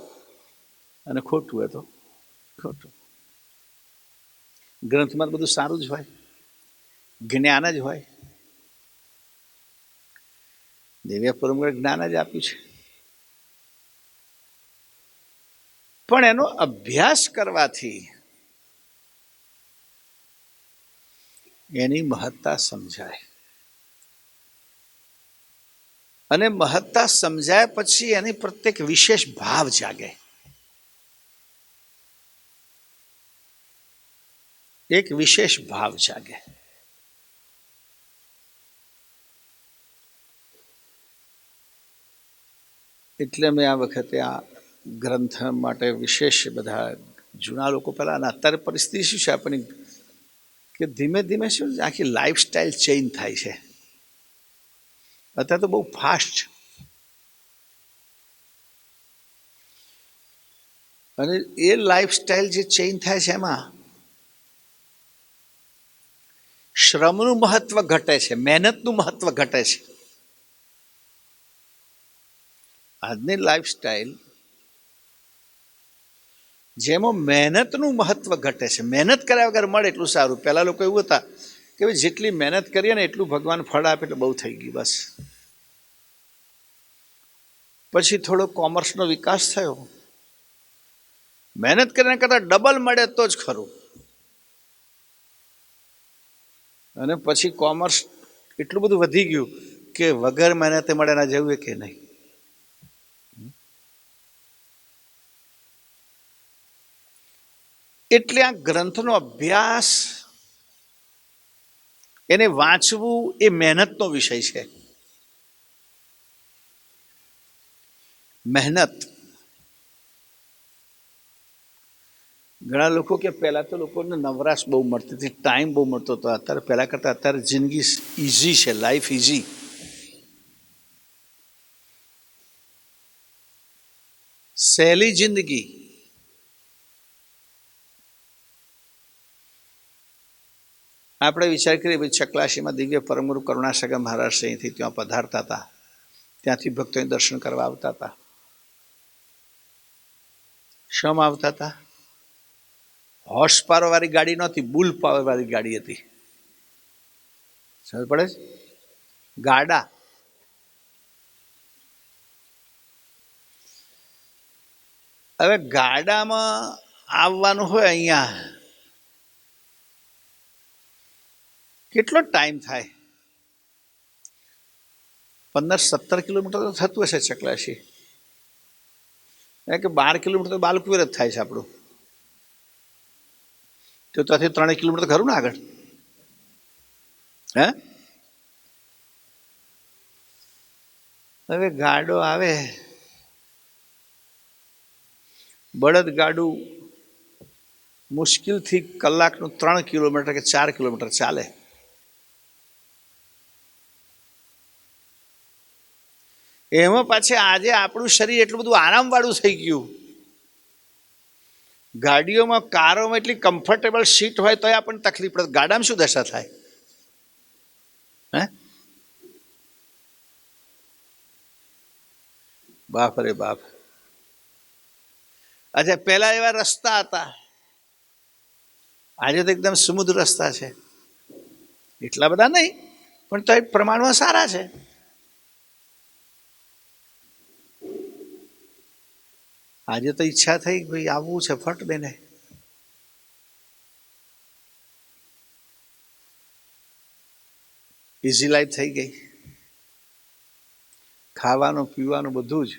અને ખોટું હોય તો ખોટું. ગ્રંથમાં બધું સારું જ હોય, જ્ઞાન જ હોય. દિવ્ય પરમગર જ્ઞાન જ આપ્યું છે. પણ એનો અભ્યાસ કરવાથી એની મહત્તા સમજાય. અને મહત્તા સમજાય પછી એની પ્રત્યેક વિશેષ ભાવ જાગે, એક વિશેષ ભાવ જાગે. એટલે મેં આ વખતે આ ગ્રંથ માટે વિશેષ બધા જૂના લોકો પહેલાં, અને અત્યારે પરિસ્થિતિ શું છે આપણી કે ધીમે ધીમે શું આખી લાઈફસ્ટાઈલ ચેન્જ થાય છે. અત્યારે તો બહુ ફાસ્ટ, અને એ લાઈફસ્ટાઈલ જે ચેન્જ થાય છે એમાં શ્રમનું મહત્વ ઘટે છે, મહેનતનું મહત્વ ઘટે છે. આજની લાઈફસ્ટાઈલ જેમાં મહેનતનું મહત્વ ઘટે છે, મહેનત કર્યા વગર મળે એટલું સારું. પહેલાં લોકો એવું હતા કે ભાઈ જેટલી મહેનત કરીએ ને એટલું ભગવાન ફળ આપે એટલે બહુ થઈ ગયું બસ. પછી થોડો કોમર્સનો વિકાસ થયો, મહેનત કરીને કરતાં ડબલ મળે તો જ ખરું. અને પછી કોમર્સ એટલું બધું વધી ગયું કે વગર મહેનતે મળે ના જવું કે નહીં. એટલે આ ગ્રંથનો અભ્યાસ, એને વાંચવું એ મહેનતનો વિષય છે. મહેનત. ઘણા લોકો કે પહેલાં તો લોકોને નવરાશ બહુ મળતી હતી, ટાઈમ બહુ મળતો હતો. અત્યારે પહેલાં કરતાં અત્યારે જિંદગી ઇઝી છે, લાઈફ ઇઝી. સહેલી જિંદગી. આપણે વિચાર કરીએ ભાઈ ચકલાસીમાં દિવ્ય પરમગુરુ કરુણાસાગર મહારાજ અહીંથી ત્યાં પધારતા હતા, ત્યાંથી ભક્તોને દર્શન કરવા આવતા હતા. શમ આવતા હતા? હોર્સ પાવર વાળી ગાડી નહોતી, બુલ પાવર વાળી ગાડી હતી. સમજ પડે છે? ગાડા. હવે ગાડામાં આવવાનું હોય અહીંયા કેટલો ટાઈમ થાય? 15-17 કિલોમીટર તો થતું હશે ચકલાસી, કે 12 કિલોમીટર તો બાલકુવેર જ થાય છે આપણું. તો ત્યાંથી 3 કિલોમીટર ખરું ને આગળ? હે? હવે ગાડો આવે, બળદ ગાડું મુશ્કેલથી કલાકનું 3 કિલોમીટર કે 4 કિલોમીટર ચાલે. એમાં પાછી આજે આપણું શરીર એટલું બધું આરામવાળું થઈ ગયું. ગાડીઓમાં, કારોમાં એટલી કમ્ફર્ટેબલ સીટ હોય તો આપણને તકલીફ પડે, ગાડામાં શું દશા થાય? હે? બાપ રે બાપ. અચ્છા, પહેલા એવા રસ્તા હતા, આજે તો એકદમ સ્મૂધ રસ્તા છે. એટલા બધા નહીં પણ તો એક પ્રમાણમાં સારા છે. આજે તો ઈચ્છા થઈ ભાઈ આવવું છે ફટ બેને, ઇઝી લાઈફ થઈ ગઈ. ખાવાનું પીવાનું બધું જ,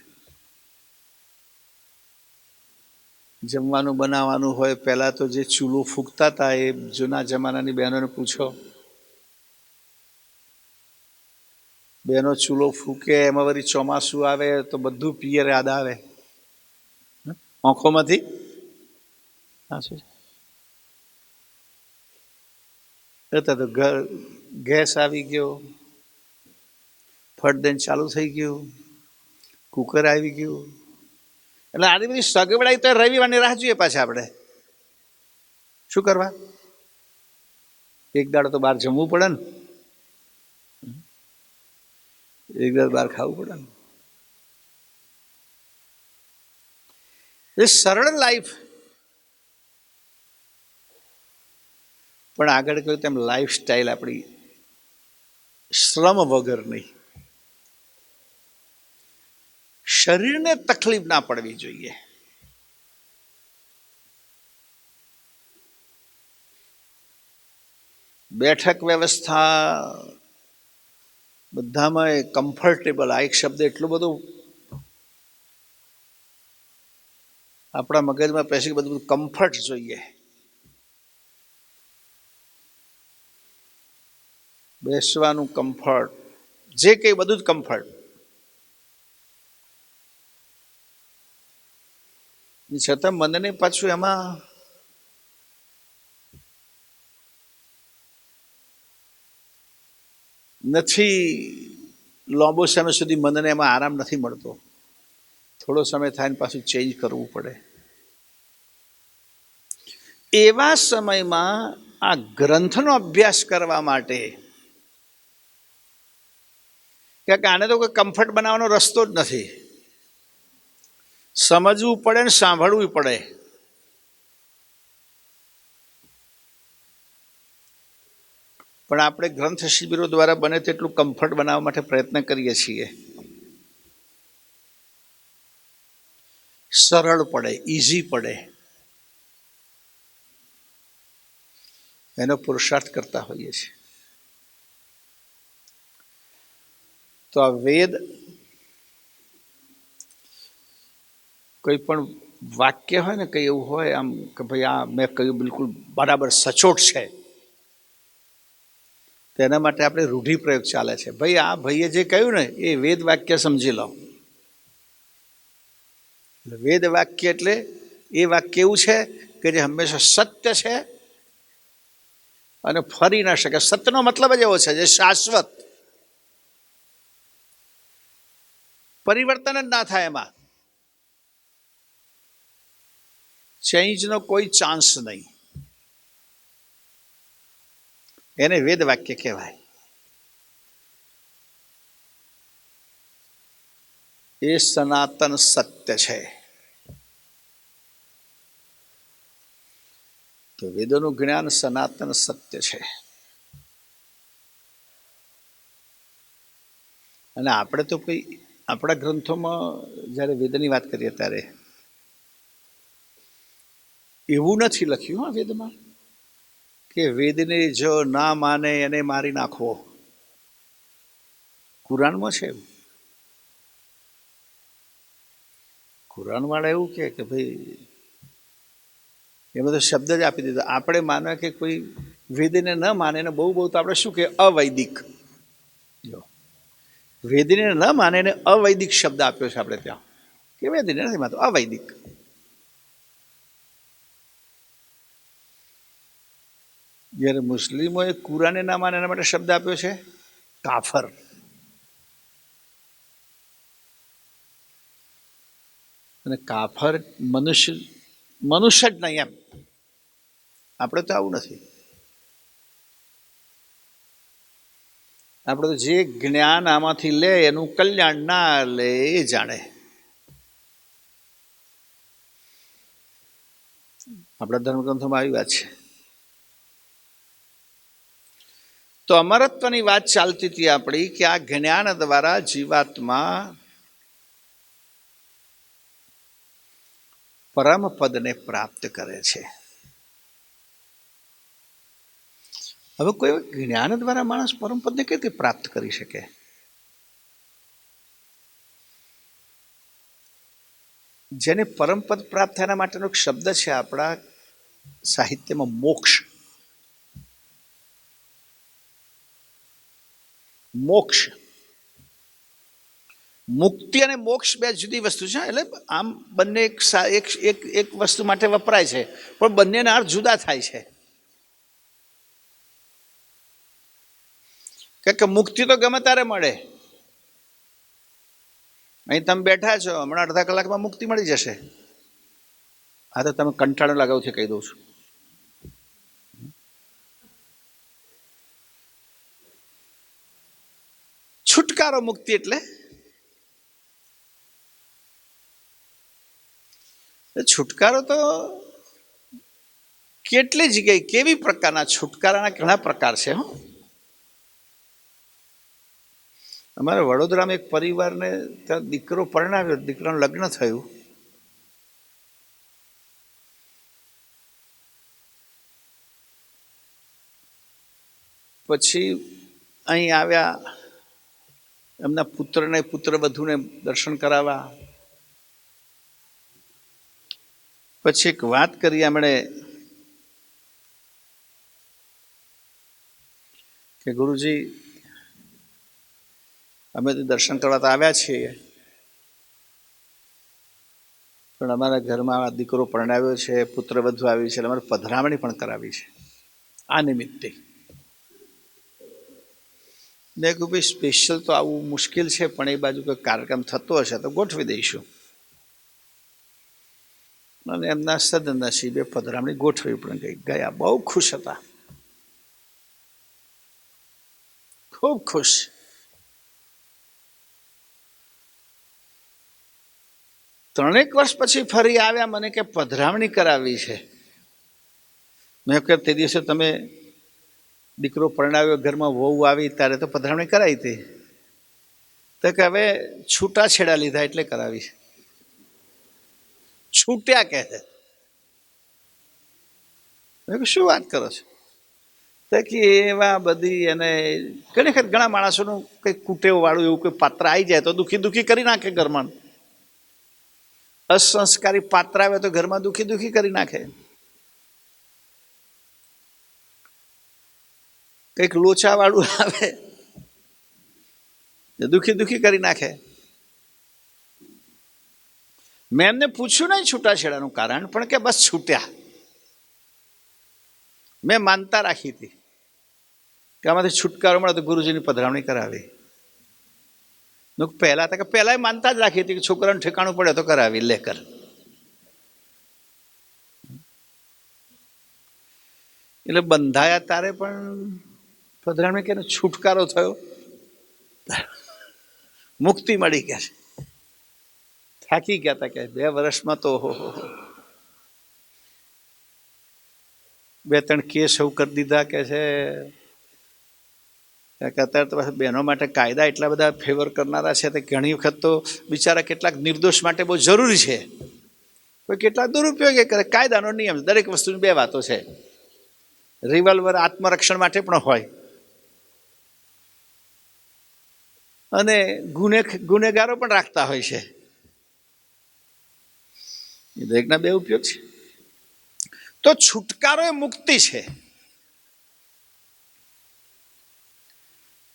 જમવાનું બનાવવાનું હોય. પહેલાં તો જે ચૂલો ફૂંકતા હતા એ જૂના જમાનાની બહેનોને પૂછો, બહેનો ચૂલો ફૂંકે એમાં વળી ચોમાસું આવે તો બધું પિયર યાદ આવે આંખોમાંથી. તો ગેસ આવી ગયો, ફટ દઈને ચાલુ થઈ ગયું, કુકર આવી ગયું. એટલે આની બધી સગવડાઈ તો રવિવારની રાહ જોઈએ પાછા આપણે. શું કરવા? એક દાડો તો બહાર જમવું પડે ને, એક દાડો બહાર ખાવું પડે ને. એ સરળ લાઈફ. પણ આગળ કહ્યું તેમ લાઈફ સ્ટાઈલ આપણી શ્રમ વગર નહીં. શરીરને તકલીફ ના પડવી જોઈએ. બેઠક વ્યવસ્થા બધામાં એ કમ્ફર્ટેબલ, આ એક શબ્દ એટલું બધું આપણા મગજમાં પેસી બધું કમ્ફર્ટ જોઈએ. બેસવાનું કમ્ફર્ટ, જે કંઈ બધું જ કમ્ફર્ટ. છતાં મનને પાછું એમાં નથી, લાંબો સમય સુધી મનને એમાં આરામ નથી મળતો. થોડો સમય થાય ને પાછું ચેન્જ કરવું પડે. એવા સમયમાં આ ગ્રંથનો અભ્યાસ કરવા માટે, કે આને તો કોઈ કમ્ફર્ટ બનાવવાનો રસ્તો જ નથી, સમજવું પડે ને સાંભળવું પડે. પણ આપણે ગ્રંથ શિબિરો દ્વારા બને તેટલું કમ્ફર્ટ બનાવવા માટે પ્રયત્ન કરીએ છીએ. સરળ પડે, ઇઝી પડે, એનો પુરુષાર્થ કરતા હોઈએ છીએ. તો આ વેદ, કોઈ પણ વાક્ય હોય ને, કંઈ એવું હોય આમ કે ભાઈ આ મેં કહ્યું બિલકુલ બરાબર સચોટ છે, તેના માટે આપણે રૂઢિપ્રયોગ ચાલે છે. ભાઈ આ ભાઈએ જે કહ્યું ને એ વેદ વાક્ય સમજી લો. વેદ વાક્ય એટલે એ વાક્ય એવું છે કે જે હંમેશા સત્ય છે અને ફરી ના શકે. સત્યનો મતલબ જ એવો છે જે શાશ્વત, પરિવર્તન જ ના થાય, એમાં ચેન્જનો કોઈ ચાન્સ નહીં. એને વેદ વાક્ય કહેવાય. એ સનાતન સત્ય છે. તો વેદોનું જ્ઞાન સનાતન સત્ય છે. અને આપણે તો કોઈ આપણા ગ્રંથોમાં જ્યારે વેદની વાત કરીએ ત્યારે એવું નથી લખ્યું હા વેદમાં કે વેદને જો ના માને એને મારી નાખવો. કુરાનમાં છે એવું. કુરાનવાળા એવું કે ભાઈ એ બધો શબ્દ જ આપી દીધો. આપણે માનવા કે કોઈ વેદને ન માને ને બહુ તો આપણે શું કે અવૈદિક. જો વેદને ન માને ને અવૈદિક શબ્દ આપ્યો છે આપણે ત્યાં, કે વેદને નથી માનતો, અવૈદિક. જ્યારે મુસ્લિમોએ કુરાને ના માને એના માટે શબ્દ આપ્યો છે કાફર. અને કાફર મનુષ્ય જ નહીં એમ. આપણે તો આવું નથી. આપણે તો જે જ્ઞાન આમાંથી લે એનું કલ્યાણ, ના લે એ જાણે. આપણા ધર્મગ્રંથોમાં આવી વાત છે. તો અમરત્વની વાત ચાલતી હતી આપણી કે આ જ્ઞાન દ્વારા જીવાત્મા પરમ પદને પ્રાપ્ત કરે છે. હવે કોઈ જ્ઞાન દ્વારા માણસ પરમ પદને કઈ રીતે પ્રાપ્ત કરી શકે? જેને પરમપદ પ્રાપ્ત થયા માટેનો એક શબ્દ છે આપણા સાહિત્યમાં, મોક્ષ. મોક્ષ, મુક્તિ અને મોક્ષ બે જુદી વસ્તુ છે. એટલે આમ બંને એક વસ્તુ માટે વપરાય છે, પણ બંનેના અર્થ જુદા થાય છે. કે મુક્તિ તો ગમે ત્યારે મળે. અહીં તમે બેઠા છો, હમણાં અડધા કલાકમાં મુક્તિ મળી જશે. આ તો તમે કંટાળો લગાવથી કહી દઉં છું. છુટકારો, મુક્તિ એટલે છુટકારો તો કેટલી જગ્યાએ, કેવી પ્રકારના છુટકારાના ઘણા પ્રકાર છે. અમારે વડોદરામાં એક પરિવારને ત્યાં દીકરો પરણાવ્યો, દીકરાનું લગ્ન થયું. પછી અહીં આવ્યા, એમના પુત્રને પુત્રવધૂને દર્શન કરાવવા. પછી એક વાત કરી એમણે કે ગુરુજી અમે તો દર્શન કરવા તો આવ્યા છીએ, પણ અમારા ઘરમાં દીકરો પરણાવ્યો છે, પુત્રવધુ આવી છે, અમારે પધરામણી પણ કરાવી છે આ નિમિત્તે. મેં કહ્યું ભાઈ સ્પેશિયલ તો આવું મુશ્કેલ છે, પણ એ બાજુ કોઈ કાર્યક્રમ થતો હશે તો ગોઠવી દઈશું. અને એમના સદનસીબે પધરામણી ગોઠવી પણ ગયા. બહુ ખુશ હતા, ખૂબ ખુશ. ત્રણેક વર્ષ પછી ફરી આવ્યા, મને કે પધરામણી કરાવી છે. મેં કહ્યું તે દિવસે તમે દીકરો પરણાવ્યો, ઘરમાં વહુ આવી ત્યારે તો પધરામણી કરાવી હતી. તો કે હવે છૂટાછેડા લીધા એટલે કરાવી છે. છૂટ્યા કહે છે. મેં શું વાત કરો છો? તો કે એવા બધી અને ઘણી વખત ઘણા માણસોનું કંઈક કુટેવ વાળું એવું કોઈ પાત્ર આવી જાય તો દુઃખી દુઃખી કરી નાખે ઘરમાં. અસંસ્કારી પાત્ર આવે તો ઘરમાં દુઃખી દુઃખી કરી નાખે. કંઈક લોચા વાળું આવે દુઃખી દુઃખી કરી નાખે. મેં એમને પૂછ્યું નહીં છૂટાછેડાનું કારણ, પણ કે બસ છૂટ્યા. મેં માનતા રાખી હતી કે આમાંથી છુટકારો મળે તો ગુરુજીની પધરામણી કરાવી. પહેલા તો કે પહેલા માનતા જ રાખી હતી કે છોકરાનું ઠેકાણું પડે તો કરાવી લે કર. એટલે બંધાયા તારે પણ પધરામણી કે છુટકારો થયો, મુક્તિ મળી ગયા છે. થાકી ગયા હતા કે 2 વર્ષમાં તો 2-3 કેસ એવું કરી દીધા કે છે. અત્યારે તો બહેનો માટે કાયદા એટલા બધા ફેવર કરનારા છે તે ઘણી વખત તો બિચારા કેટલાક નિર્દોષ માટે બહુ જરૂરી છે, કોઈ કેટલાક દુરુપયોગ કરે. કાયદાનો નિયમ દરેક વસ્તુની 2 વાતો છે. રિવોલ્વર આત્મરક્ષણ માટે પણ હોય અને ગુનેગારો પણ રાખતા હોય છે. એ દરેકના 2 ઉપયોગ છે. તો છુટકારો એ મુક્તિ છે,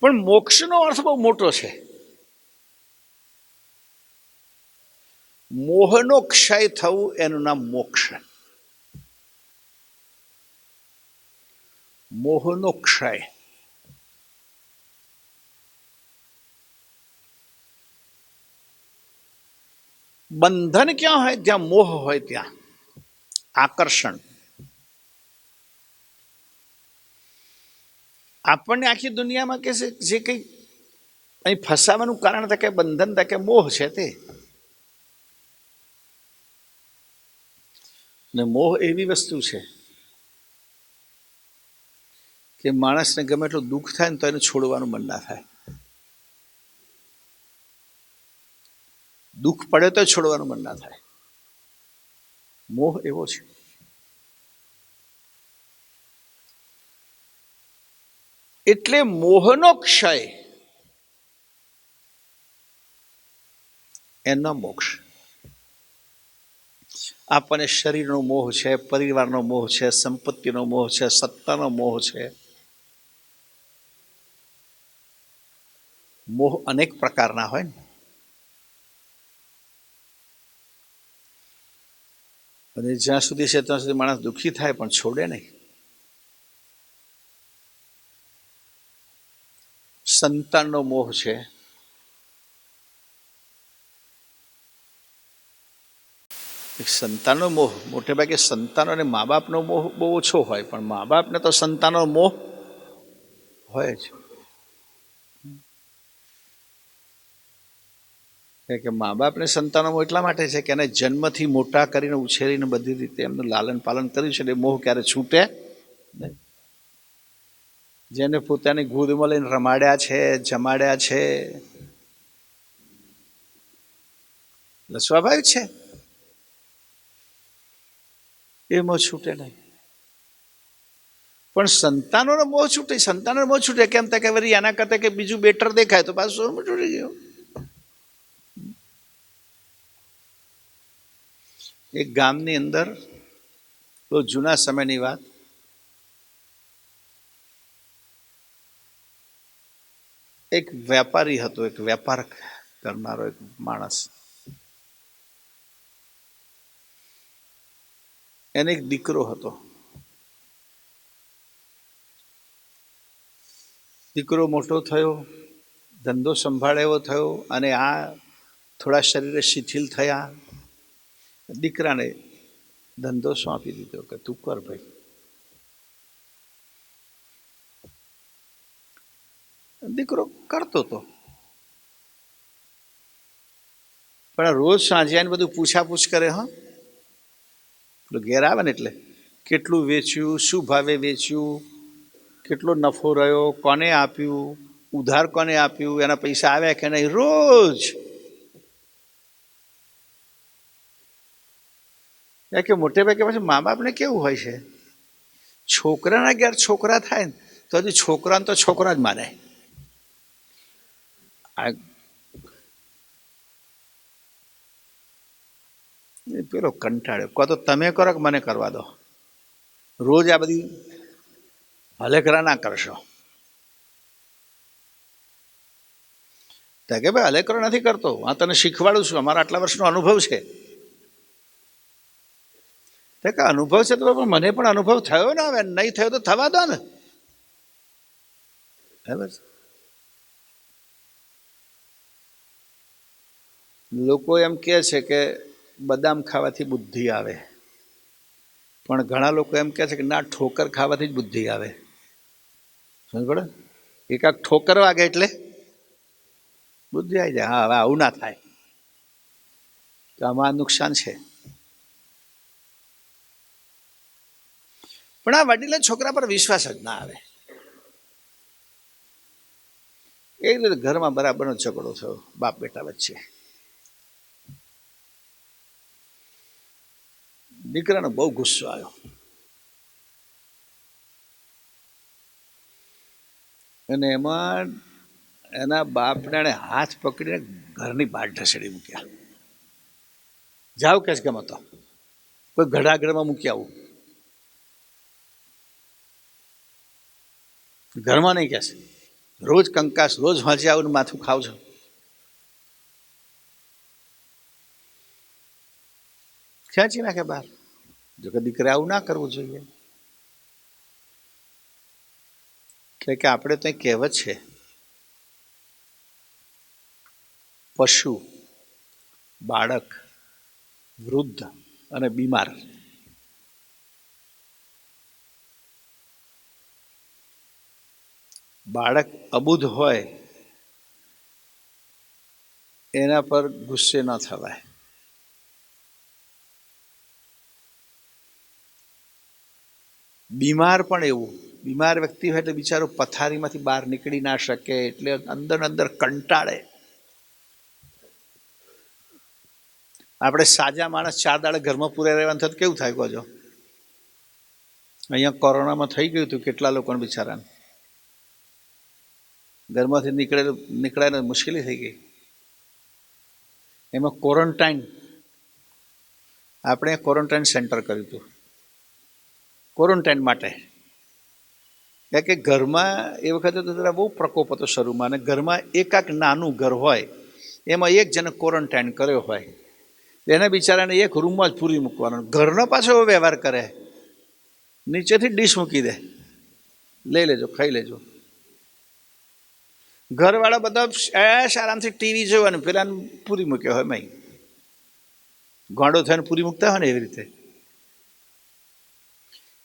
પણ મોક્ષનો અર્થ બહુ મોટો છે. મોહનો ક્ષય થવું એનું નામ મોક્ષ. મોહનો ક્ષય. બંધન ક્યાં હોય? જ્યાં મોહ હોય ત્યાં આકર્ષણ. આપણને આખી દુનિયામાં કે છે જે કંઈ અહીં ફસાવાનું કારણ તકે બંધન તકે મોહ છે તે. ને મોહ એવી વસ્તુ છે કે માણસને ગમે એટલું દુઃખ થાય ને તો એને છોડવાનું મન ના થાય. દુઃખ પડે તો છોડવાનું મન ના થાય. મોહ એવો છે. એટલે મોહનો ક્ષય એનો મોક્ષ. આપણને શરીરનો મોહ છે, પરિવારનો મોહ છે, સંપત્તિનો મોહ છે, સત્તાનો મોહ છે. મોહ અનેક પ્રકારના હોય ને. અને જ્યાં સુધી છે ત્યાં સુધી માણસ દુઃખી થાય પણ છોડે નહીં. સંતાનનો મોહ છે. સંતાનનો મોહ મોટે ભાગે સંતાનો અને મા બાપનો મોહ બહુ ઓછો હોય, પણ મા બાપને તો સંતાનનો મોહ હોય જ. કે મા બાપને સંતાનો મોહ એટલા માટે છે કે એને જન્મથી મોટા કરીને ઉછેરીને બધી રીતે એમનું લાલન પાલન કર્યું છે. એટલે મોહ ક્યારે છૂટે નહીં. જેને પોતાની ગોદમાં લઈને રમાડ્યા છે, જમાડ્યા છે, એટલે સ્વાભાવિક છે એ મોહ છૂટે નહીં. પણ સંતાનોનો મોહ છૂટે, સંતાનોનો મોહ છૂટે કેમ થાય કે વળી એના કરતાં કે બીજું બેટર દેખાય તો પાછું છૂટી ગયું. એક ગામની અંદર, તો જૂના સમયની વાત, એક વેપારી હતો, એક વેપાર કરનારો એક માણસ. એને એક દીકરો હતો. દીકરો મોટો થયો, ધંધો સંભાળે એવો થયો, અને આ થોડા શરીરે શિથિલ થયા. દીકરાને ધંધો સોંપી દીધો કે તું કર ભાઈ. દીકરો કરતો હતો, પણ રોજ સાંજે આવીને બધું પૂછાપૂછ કરે. હા, પેલું ઘેર આવે ને એટલે કેટલું વેચ્યું, શું ભાવે વેચ્યું, કેટલો નફો રહ્યો, કોને આપ્યું, ઉધાર કોને આપ્યું, એના પૈસા આવ્યા કે નહીં, રોજ. કે મોટે ભાગે પછી મા બાપને કેવું હોય છે, છોકરાના ઘેર છોકરા થાય ને તો હજી છોકરાને તો છોકરા જ માને. પેલો કંટાળ્યો, કહો તો તમે કરો કે મને કરવા દો, રોજ આ બધી હલેકરા ના કરશો. કે ભાઈ હલેકરો નથી કરતો, આ તને શીખવાડું છું, અમારા આટલા વર્ષનો અનુભવ છે. કે અનુભવ છે તો મને પણ અનુભવ થયો ને, હવે નહીં થયો તો થવા દો ને. બરાબર. લોકો એમ કહે છે કે બદામ ખાવાથી બુદ્ધિ આવે, પણ ઘણા લોકો એમ કહે છે કે ના, ઠોકર ખાવાથી જ બુદ્ધિ આવે. સમજ પડે? એકાક ઠોકર વાગે એટલે બુદ્ધિ આવી જાય. હા, હવે આવું ના થાય, તો આમાં નુકસાન છે. પણ આ વડીલે છોકરા પર વિશ્વાસ જ ના આવે. એ રીતે ઘરમાં બરાબરનો ઝઘડો થયો બાપ બેટા વચ્ચે. દીકરાનો બહુ ગુસ્સો આવ્યો, અને એમાં એના બાપને એને હાથ પકડીને ઘરની બહાર ઢસડી મૂક્યા. જાવ કે ગમે તો કોઈ ઘડાઘડમાં મૂકી આવું, ઘરમાં નહીં કહેશે. રોજ કંકાસ, રોજ વાંચી આવું ને માથું ખાવ છો. ખેંચી નાખે બહાર. જો કે દીકરે આવું ના કરવું જોઈએ. કે આપણે તો કહેવત છે, પશુ, બાળક, વૃદ્ધ અને બીમાર, બાળક અબુધ હોય એના પર ગુસ્સે ન થવાય. બીમાર પણ એવું, બીમાર વ્યક્તિ હોય એટલે બિચારો પથારીમાંથી બહાર નીકળી ના શકે, એટલે અંદર અંદર કંટાળે. આપણે સાજા માણસ 4 દાડે ઘરમાં પૂરા રહેવાનું થતું કેવું થાય કહો છો? અહીંયા કોરોનામાં થઈ ગયું હતું કેટલા લોકોને બિચારાને, ઘરમાંથી નીકળાને મુશ્કેલી થઈ ગઈ. એમાં ક્વોરન્ટાઇન, આપણે ક્વોરન્ટાઇન સેન્ટર કર્યું હતું ક્વોરન્ટાઇન માટે. કે ઘરમાં એ વખતે તો જરા બહુ પ્રકોપ હતો શરૂમાં, અને ઘરમાં એકાક નાનું ઘર હોય એમાં એક જણે ક્વોરન્ટાઇન કર્યો હોય, એના બિચારાને એક રૂમમાં જ પૂરી મૂકવાનો. ઘરનો પાછો વ્યવહાર કરે, નીચેથી ડીશ મૂકી દે, લઈ લેજો, ખાઈ લેજો. ઘરવાળા બધા આરામથી ટીવી જોવાનું, પેલા પૂરી મૂક્યો હોય મેં ગાંડો થઈને પૂરી મૂકતા હોય ને એવી રીતે.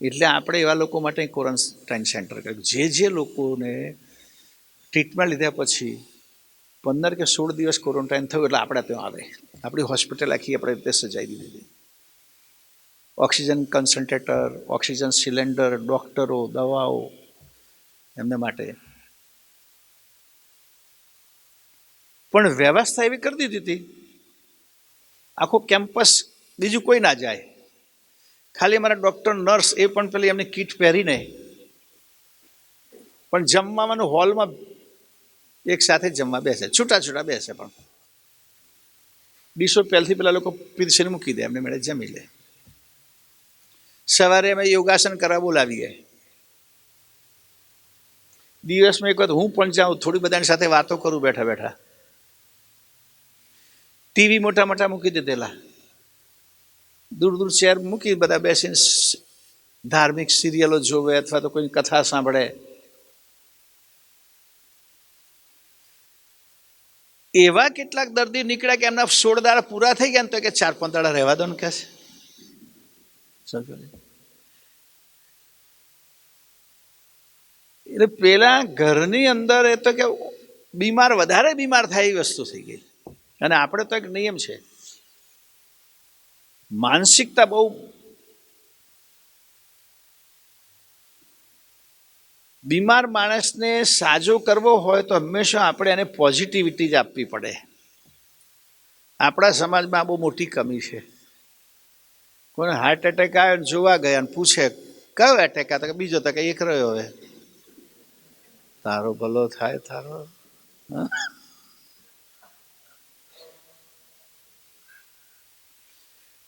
એટલે આપણે એવા લોકો માટે ક્વોરન્ટાઇન સેન્ટર કર્યું. જે લોકોને ટ્રીટમેન્ટ લીધા પછી 15 કે 16 દિવસ ક્વોરન્ટાઇન થયું એટલે આપણે ત્યાં આવે. આપણી હોસ્પિટલ આખી આપણે રીતે સજાવી દીધી. ઓક્સિજન કન્સન્ટ્રેટર, ઓક્સિજન સિલિન્ડર, ડૉક્ટરો, દવાઓ એમને માટે. પણ વ્યવસ્થા એવી કરી દીધી હતી, આખો કેમ્પસ બીજું કોઈ ના જાય, ખાલી અમારા ડૉક્ટર, નર્સ, એ પણ પેલી એમની કીટ પહેરીને પણ જમવાનું હોલમાં એક સાથે જ જમવા બેસે, છૂટા છૂટા બેસે, પણ ડીશો પહેલથી પેલા લોકો પીરસીને મૂકી દે, એમને મેળે જમી લે. સવારે અમે યોગાસન કરવા બોલાવીએ, દિવસમાં એક વખત હું પણ જાઉં, થોડી બધાની સાથે વાતો કરું બેઠા બેઠા. ટીવી મોટા મોટા મૂકી દીધેલા, દૂર દૂર ચેર મૂકી બધા બેસીને ધાર્મિક સિરિયલો જોવે અથવા તો કોઈ કથા સાંભળે. એવા કેટલાક દર્દી નીકળ્યા કે એમના 16 દાડા પૂરા થઈ ગયા ને તો કે 4-5 દાડા રહેવા દો ને કે છે. એટલે પેલા ઘરની અંદર એ તો કે બીમાર વધારે બીમાર થાય એવી વસ્તુ થઈ ગઈ. અને આપણે તો એક નિયમ છે, માનસિકતા બહુ બીમાર માણસને સાજો કરવો હોય તો હંમેશા આપણે એને પોઝિટિવિટી જ આપવી પડે. આપણા સમાજમાં આ બહુ મોટી કમી છે. કોઈને હાર્ટ એટેક આવ્યો જોવા ગયા અને પૂછે કયો એટેક આવ્યો, તો બીજો તો કે એક રહ્યો. હવે તારો ભલો થાય તારો.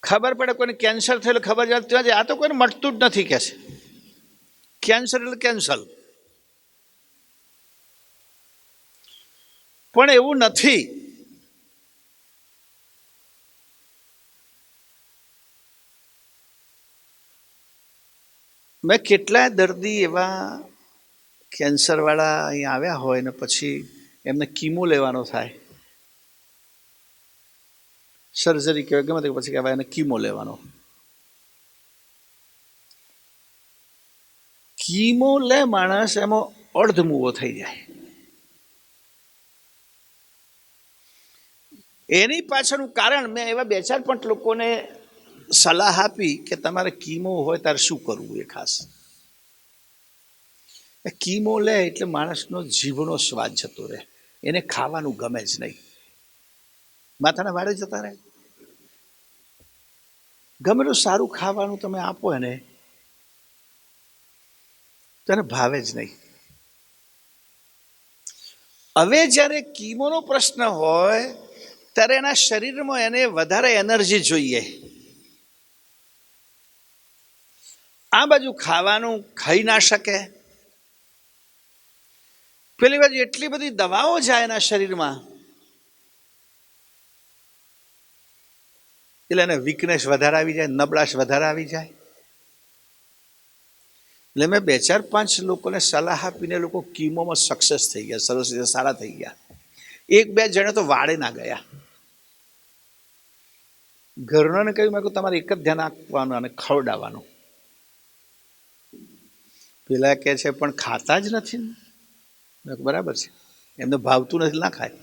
ખબર પડે કોઈને કેન્સર થયેલું ખબર જાય ત્યાં આ તો કોઈને મટતું જ નથી કે છે. કેન્સર એટલે કેન્સર, પણ એવું નથી. મેં કેટલાય દર્દી એવા કેન્સરવાળા અહીં આવ્યા હોય ને પછી એમને કીમો લેવાનો થાય, સર્જરી કહેવાય ગમે તે, પછી કહેવાય એને કીમો લેવાનો. કીમો લે માણસ, એમાં અર્ધમૂવો થઈ જાય. એની પાછળનું કારણ મેં એવા 2-4 લોકોને સલાહ આપી કે તમારે કીમો હોય ત્યારે શું કરવું. એ ખાસ કીમો લે એટલે માણસનો જીભનો સ્વાદ જતો રહે, એને ખાવાનું ગમે જ નહીં, માથાના વાળે જતા રહે. ગમે તો સારું ખાવાનું તમે આપો એને તો એને ભાવે જ નહીં. હવે જ્યારે કીમોનો પ્રશ્ન હોય ત્યારે એના શરીરમાં એને વધારે એનર્જી જોઈએ. આ બાજુ ખાવાનું ખાઈ ના શકે, પેલી બાજુ એટલી બધી દવાઓ જાય એના શરીરમાં, એટલે એને વીકનેસ વધારે આવી જાય, નબળાશ વધારે આવી જાય. એટલે મેં 2-5 લોકોને સલાહ આપીને લોકો કીમોમાં સક્સેસ થઈ ગયા, સરસ રીતે સારા થઈ ગયા. 1-2 જણે તો વાળે ના ગયા. ઘરનાને કહ્યું, મેં કહ્યું તમારે એક જ ધ્યાન આપવાનું અને ખવડાવવાનું. પેલા કહે છે પણ ખાતા જ નથી ને. બરાબર છે, એમને ભાવતું નથી, ના ખાય,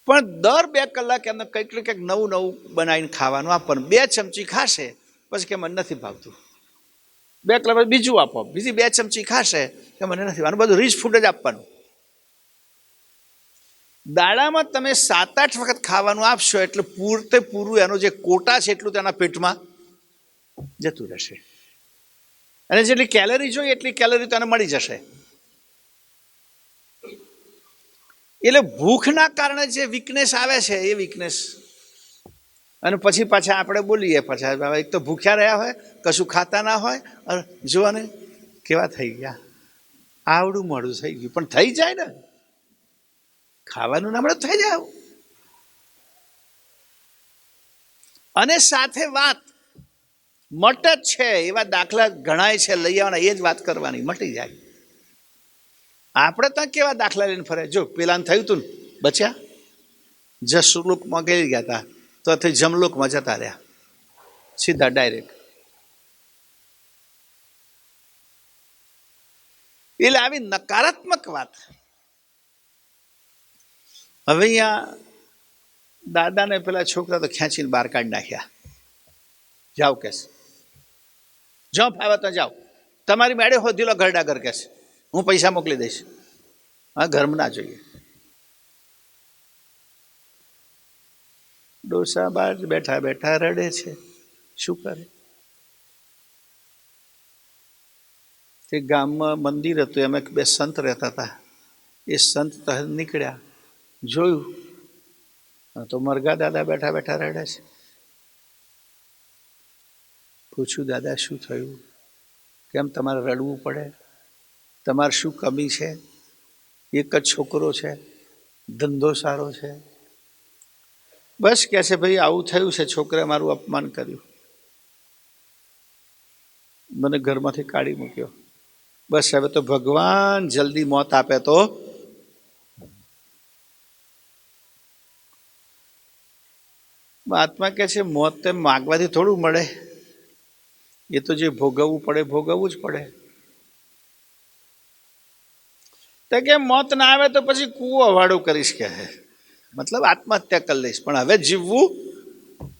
પણ દર 2 કલાક એમને કંઈક ને કંઈક નવું નવું બનાવીને ખાવાનું આપવાનું. 2 ચમચી ખાશે પછી કે મને નથી ભાવતું, 2 કલાક બીજું આપો, બીજી 2 ચમચી ખાશે કે મને નથી ભાવતું. બધું રીચ ફૂડ જ આપવાનું. દાડામાં તમે 7-8 વખત ખાવાનું આપશો એટલે પૂરતે પૂરું એનો જે કોટા છે એટલું તેના પેટમાં જતું રહેશે, અને જેટલી કેલરી જોઈએ એટલી કેલરી તેને મળી જશે. એટલે ભૂખના કારણે જે વીકનેસ આવે છે એ વીકનેસ, અને પછી પાછા આપણે બોલીએ, પાછા એક તો ભૂખ્યા રહ્યા હોય, કશું ખાતા ના હોય, જોવાને કેવા થઈ ગયા, આવડું મોડું થઈ ગયું. પણ થઈ જાય ને, ખાવાનું ના મળે થઈ જાય. અને સાથે વાત મટ જ છે, એવા દાખલા ઘણાય છે, લઈ આવવાના, એ જ વાત કરવાની, મટી જાય. આપણે ત્યાં કેવા દાખલા લઈને ફરે. જો પેલાને થયું હતું ને, બચ્યા જસલોકમાં ગઈ ગયા હતા તો જમલોકમાં જતા રહ્યા સીધા ડાયરેક્ટ. એટલે આવી નકારાત્મક વાત. હવે અહીંયા દાદાને પેલા છોકરા તો ખેંચીને બહાર કાઢી નાખ્યા. જાઓ કે જો ફાવે તો જાઓ, તમારી મેળે હોધી લો ઘરડાગર કે છે, હું પૈસા મોકલી દઈશ. હા, ઘરમાં ના જોઈએ. ડોસા બહાર બેઠા બેઠા રડે છે, શું કરે? તે ગામમાં મંદિર હતું, એમાં બે સંત રહેતા હતા. એ સંત તહત નીકળ્યા, જોયું તો મરઘા દાદા બેઠા બેઠા રડે છે. પૂછ્યું, દાદા શું થયું? કેમ તમારે રડવું પડે? તમારે શું કમી છે? એક જ છોકરો છે, ધંધો સારો છે. બસ કહે છે, ભાઈ આવું થયું છે, છોકરાએ મારું અપમાન કર્યું, મને ઘરમાંથી કાઢી મૂક્યો. બસ હવે તો ભગવાન જલ્દી મોત આપે તો. મહાત્મા કહે છે, મોત તેમ માગવાથી થોડું મળે, એ તો જે ભોગવવું પડે ભોગવવું જ પડે. તો કે મોત ના આવે તો પછી કૂવો અવાડું કરીશ, કે મતલબ આત્મહત્યા કરી લઈશ, પણ હવે જીવવું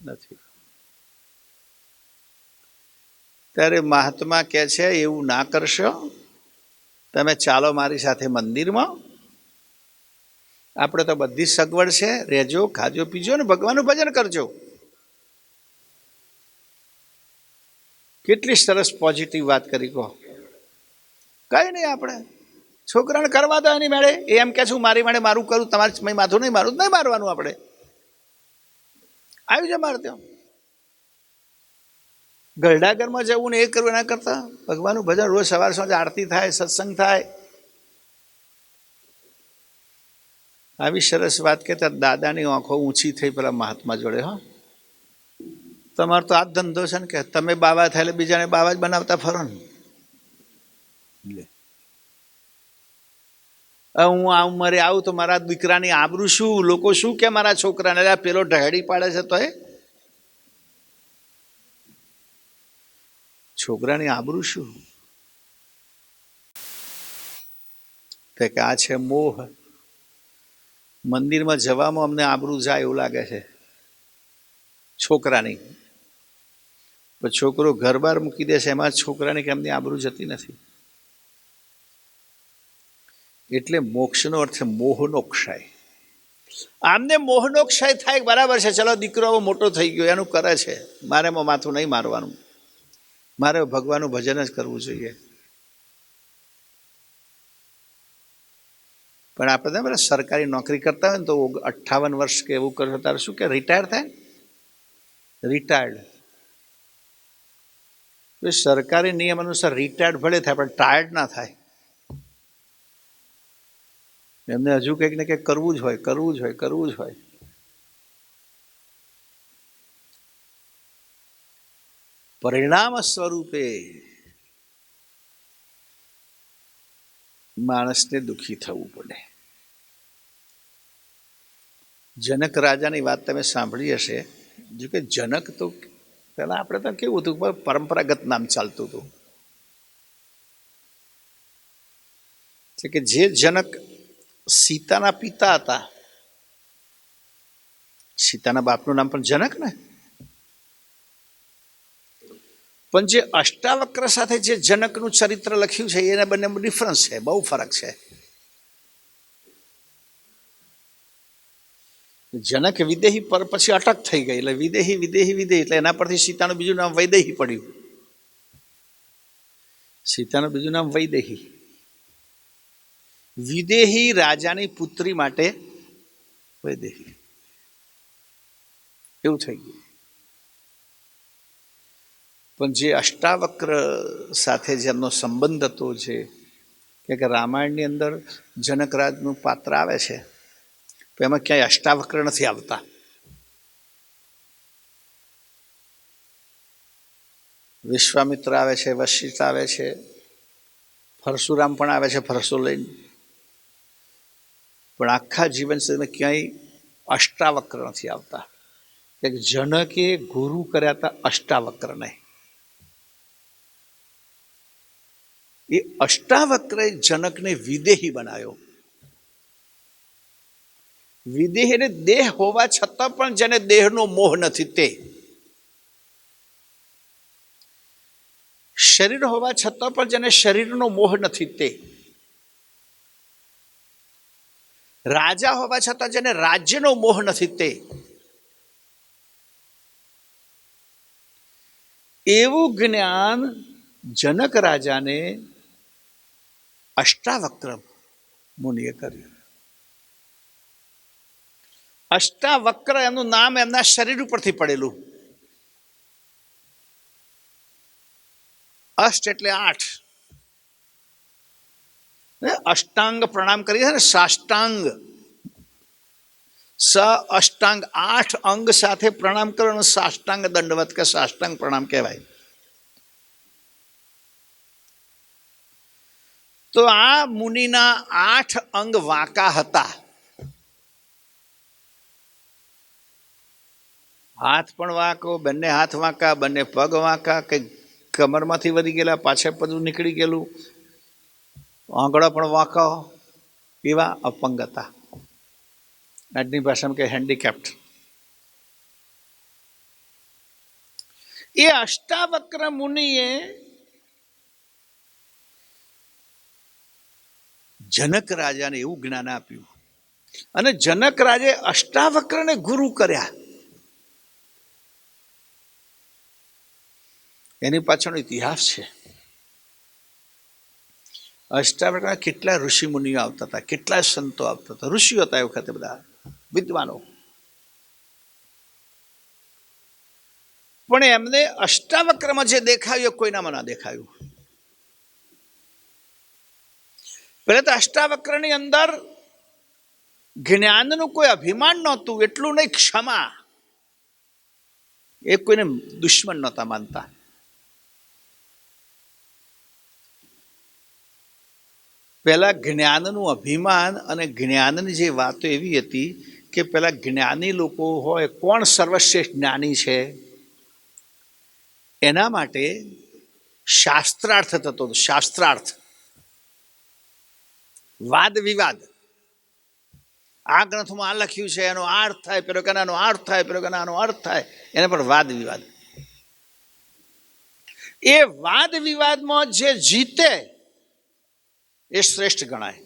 નથી. ત્યારે મહાત્મા કહે છે, એવું ના કરશો, તમે ચાલો મારી સાથે મંદિરમાં, આપણે તો બધી સગવડ છે, રહેજો ખાજો પીજો ને ભગવાનનું ભજન કરજો. કેટલી સરસ પોઝિટિવ વાત કરી કહો. કઈ નહીં, આપણે છોકરાને કરવા દો એની મેળે. એ એમ કે છું મારી મેળે મારું કરું, તમારે માથું નહીં મારું, નહીં મારવાનું. આપણે આવી જાય મારે ત્યાં ગરડા ઘરમાં જવું ને એ કરવું, એના કરતા ભગવાનનું ભજન રોજ સવાર સાંજ આરતી થાય, સત્સંગ થાય. આવી સરસ વાત કહેતા દાદાની આંખો ઊંચી થઈ પેલા મહાત્મા જોડે. હા, તમારો તો આ ધંધો છે ને, કે તમે બાવા થાય એટલે બીજાને બાવા જ બનાવતા ફરો ને. હું આ ઉંમરે આવું તો મારા દીકરાની આબરૂ શું, લોકો શું કે મારા છોકરાને પેલો ઢહેડી પાડે છે. તો એ છોકરાની આબરૂ શું? કે આ છે મોહ. મંદિરમાં જવામાં અમને આબરૂ જાય એવું લાગે છે છોકરાની, પણ છોકરો ઘર બહાર મૂકી દે છે, એમાં છોકરાની કે એમની આબરૂ જતી નથી. એટલે મોક્ષનો અર્થ છે મોહનો ક્ષય. આમને મોહનો ક્ષય થાય બરાબર છે, ચલો દીકરો હવે મોટો થઈ ગયો, એનું કરે છે, મારે માથું નહીં મારવાનું, મારે ભગવાનનું ભજન જ કરવું જોઈએ. પણ આપણે બધા સરકારી નોકરી કરતા હોય ને તો 58 વર્ષ કે એવું કરશો તારે શું કે રિટાયર થાય, રિટાયર્ડ. સરકારી નિયમ અનુસાર રિટાયર્ડ ભલે થાય પણ ટાયર્ડ ના થાય. એમને હજુ કંઈક ને કંઈક કરવું જ હોય, કરવું જ હોય, કરવું જ હોય. પરિણામ સ્વરૂપે માણસને દુઃખી થવું પડે. જનક રાજાની વાત તમે સાંભળી હશે. જો કે જનક તો પહેલા આપણે તો કેવું હતું, પરંપરાગત નામ ચાલતું હતું. કે જે જનક સીતાના પિતા હતા, સીતાના બાપનું નામ પણ જનક ને, પણ જે અષ્ટાવક્ર સાથે જે જનકનું ચરિત્ર લખ્યું છે એના બંનેમાં ડિફરન્સ છે, બહુ ફરક છે. જનક વિદેહી પર પછી અટક થઈ ગઈ, એટલે વિદેહી વિદેહી વિદેહી, એટલે એના પરથી સીતાનું બીજું નામ વૈદેહી પડ્યું. સીતાનું બીજું નામ વૈદેહી. વિદેહી રાજાની પુત્રી માટે વૈદેહી, એવું થઈ ગયું. પણ જે અષ્ટાવક્ર સાથે જેમનો સંબંધ હતો, જે કે રામાયણની અંદર જનકરાજનું પાત્ર આવે છે, તો એમાં ક્યાંય અષ્ટાવક્ર નથી આવતા. વિશ્વામિત્ર આવે છે, વશિષ્ઠ આવે છે, પરશુરામ પણ આવે છે ફરસો લઈને, પણ આખા જીવન સુધી ક્યાંય અષ્ટાવક્ર નથી આવતા. કે જનકે ગુરુ કર્યા હતા અષ્ટાવક્રને. એ અષ્ટાવક્રે જનકને વિદેહી બનાવ્યો. વિદેહી એટલે દેહ હોવા છતાં પણ જેને દેહનો મોહ નથી, તે શરીર હોવા છતાં પણ જેને શરીરનો મોહ નથી, તે રાજા હોવા છતાં જેને રાજ્યનો મોહ નથી, તે એવું જ્ઞાન જનક રાજાને અષ્ટાવક્ર મુનિએ કર્યું. અષ્ટાવક્ર એનું નામ એમના શરીર ઉપરથી પડેલું. અષ્ટ એટલે 8. અષ્ટાંગ પ્રણામ કરી છે ને, સાષ્ટાંગ, સ અષ્ટાંગ, 8 અંગ સાથે પ્રણામ કરવાનું સાષ્ટાંગ દંડવત કે સાષ્ટાંગ પ્રણામ કહેવાય. તો આ મુનિના 8 અંગ વાંકા હતા. હાથ પણ વાંકો, બંને હાથ વાંકા, બંને પગ વાંકા, કંઈક કમરમાંથી વધી ગયેલા, પાછળ બધું નીકળી ગયેલું, આંગળો પણ વાંકો, એવા અપંગ હતા. આજની ભાષામાં કે હેન્ડીકેપ્ટ. એ અષ્ટાવક્ર મુનિએ જનક રાજાને એવું જ્ઞાન આપ્યું, અને જનક રાજે અષ્ટાવક્રને ગુરુ કર્યા. એની પાછળનો ઇતિહાસ છે. અષ્ટાવક્રમાં કેટલા ઋષિ મુનિઓ આવતા હતા, કેટલા સંતો આવતા હતા. ઋષિઓ હતા એ વખતે, બધા વિદ્વાનો. પણ એમને અષ્ટાવક્રમાં જે દેખાયું કોઈનામાં ના દેખાયું. પહેલા તો અષ્ટાવક્રની અંદર જ્ઞાનનું કોઈ અભિમાન નહોતું, એટલું નહીં, ક્ષમા. એ કોઈને દુશ્મન નહોતા માનતા. પહેલા જ્ઞાનનું અભિમાન અને જ્ઞાનની જે વાતો એવી હતી કે પેલા જ્ઞાની લોકો હોય, કોણ સર્વશ્રેષ્ઠ જ્ઞાની છે, એના માટે શાસ્ત્રાર્થ થતો હતો. શાસ્ત્રાર્થ, વાદ વિવાદ. આ ગ્રંથમાં આ લખ્યું છે, એનો અર્થ થાય, પેલો કે આનો અર્થ થાય, પેલો કે આનો અર્થ થાય, એના પર વાદ વિવાદ. એ વાદ વિવાદમાં જે જીતે એ શ્રેષ્ઠ ગણાય.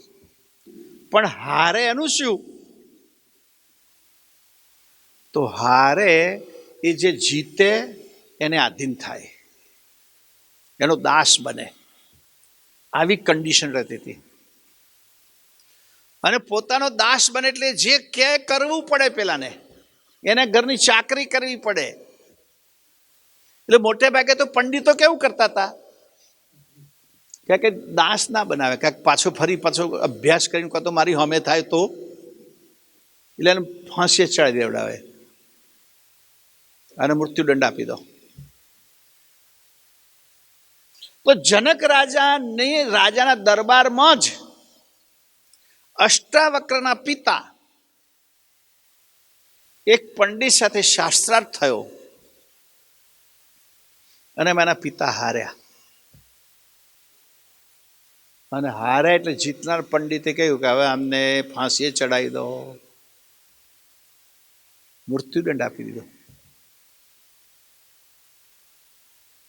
પણ હારે એનું શું? તો હારે એ જે જીતે એને આધીન થાય, એનો દાસ બને. આવી કન્ડિશન રહેતી હતી. અને પોતાનો દાસ બને એટલે જે કે કરવું પડે પેલાને, એને ઘરની ચાકરી કરવી પડે. એટલે મોટે ભાગે તો પંડિતો કેવું કરતા હતા કે દાસ ના બનાવે, કાંઈક પાછો અભ્યાસ કરીને કાં તો મારી હમે થાય તો, એટલે એને ફાંસીએ ચડાવી દેવડાવે અને મૃત્યુદંડ આપી દો. તો જનક રાજાના દરબારમાં જ અષ્ટાવક્રના પિતા એક પંડિત સાથે શાસ્ત્રાર્થ થયો, અને એના પિતા હાર્યા. અને હાર્યા એટલે જીતનાર પંડિતે કહ્યું કે હવે અમને ફાંસીએ ચડાવી દો, મૃત્યુદંડ આપી દીધો.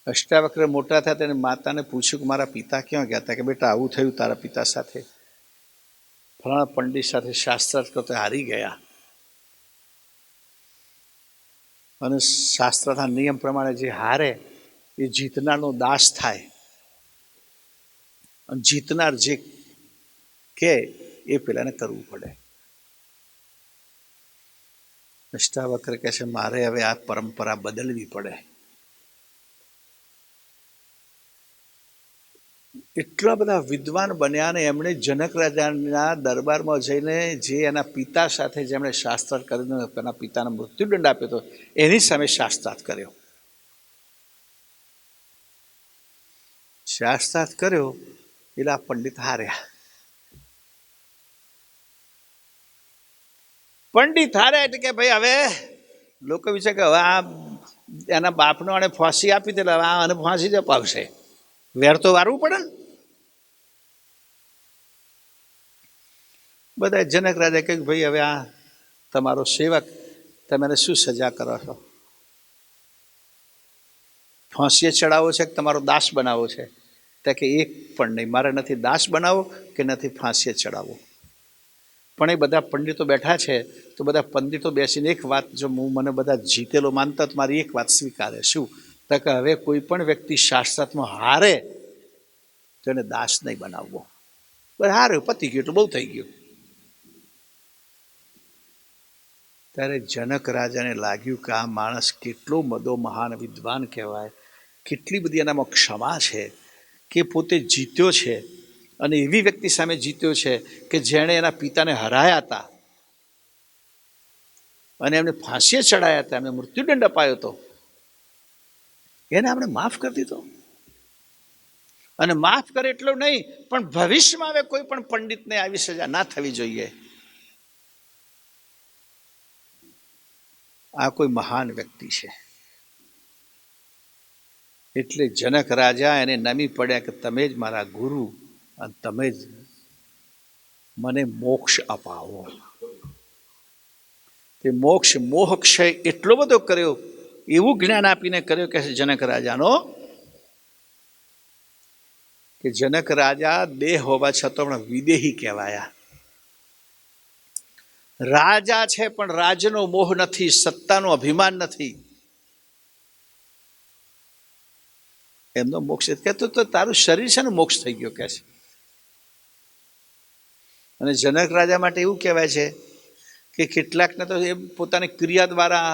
અષ્ટાવક્ર મોટા થયા, તેને માતાને પૂછ્યું કે મારા પિતા ક્યાં ગયા હતા? કે બેટા આવું થયું તારા પિતા સાથે, ફલાણા પંડિત સાથે શાસ્ત્રાર્થ કરતો હારી ગયા. અને શાસ્ત્રના નિયમ પ્રમાણે જે હારે એ જીતનારનો દાસ થાય, અને જીતનાર જે કે એ પેલાને કરવું પડે. અષ્ટાવક્ર કહે છે મારે હવે આ પરંપરા બદલવી પડે. એટલા બધા વિદ્વાન બન્યા, ને એમણે જનક રાજાના દરબારમાં જઈને જે એના પિતા સાથે જેમણે શાસ્ત્રાર્થ કરીને એના પિતાને મૃત્યુદંડ આપ્યો હતો, એની સામે શાસ્ત્રાર્થ કર્યો. શાસ્ત્રાર્થ કર્યો એટલે આ પંડિત હાર્યા. પંડિત હાર્યા એટલે કે ભાઈ હવે લોકો વિચાર કે હવે આ એના બાપનો આને ફાંસી આપી દે, હવે આ આને ફાંસી જ અપાવશે, વેર તો વારવું પડે ને. બધા જનક રાજા કહ્યું ભાઈ હવે આ તમારો સેવક, તમે એને શું સજા કરો છો? ફાંસીએ ચડાવો છે કે તમારો દાસ બનાવો છે? તો કે એક પણ નહીં, મારે નથી દાસ બનાવો કે નથી ફાંસીએ ચડાવો. પણ એ બધા પંડિતો બેઠા છે, તો બધા પંડિતો બેસીને એક વાત, જો હું મને બધા જીતેલો માનતા તો મારી એક વાત સ્વીકારે. શું? તો કે હવે કોઈ પણ વ્યક્તિ શાસ્ત્રાર્થમાં હારે તો એને દાસ નહીં બનાવવો. બસ હારું પતી ગયું, એટલું બહુ થઈ ગયું. ત્યારે જનક રાજાને લાગ્યું કે આ માણસ કેટલો બધો મહાન વિદ્વાન કહેવાય, કેટલી બધી એનામાં ક્ષમા છે કે પોતે જીત્યો છે, અને એવી વ્યક્તિ સામે જીત્યો છે કે જેણે એના પિતાને હરાયા હતા અને એમને ફાંસીએ ચડાયા હતા, એમને મૃત્યુદંડ અપાયો હતો, એને આપણે માફ કરી દીધો. અને માફ કરે એટલું નહીં, પણ ભવિષ્યમાં હવે કોઈ પણ પંડિતને આવી સજા ના થવી જોઈએ. આ કોઈ મહાન વ્યક્તિ છે. એટલે જનક રાજા એને નમી પડ્યા કે તમે જ મારા ગુરુ અને તમે જ મને મોક્ષ અપાવો. તે મોક્ષ મોહ ક્ષય એટલો બધો કર્યો, એવું જ્ઞાન આપીને કર્યો કે જનક રાજાનો, કે જનક રાજા દેહ હોવા છતાં પણ વિદેહી કહેવાયા. રાજા છે પણ રાજનો મોહ નથી, સત્તાનો અભિમાન નથી. એમનો મોક્ષ કહેતો તો તારું શરીર છે ને મોક્ષ થઈ ગયો કે છે. અને જનક રાજા માટે એવું કહેવાય છે કે કેટલાકને તો એ પોતાની ક્રિયા દ્વારા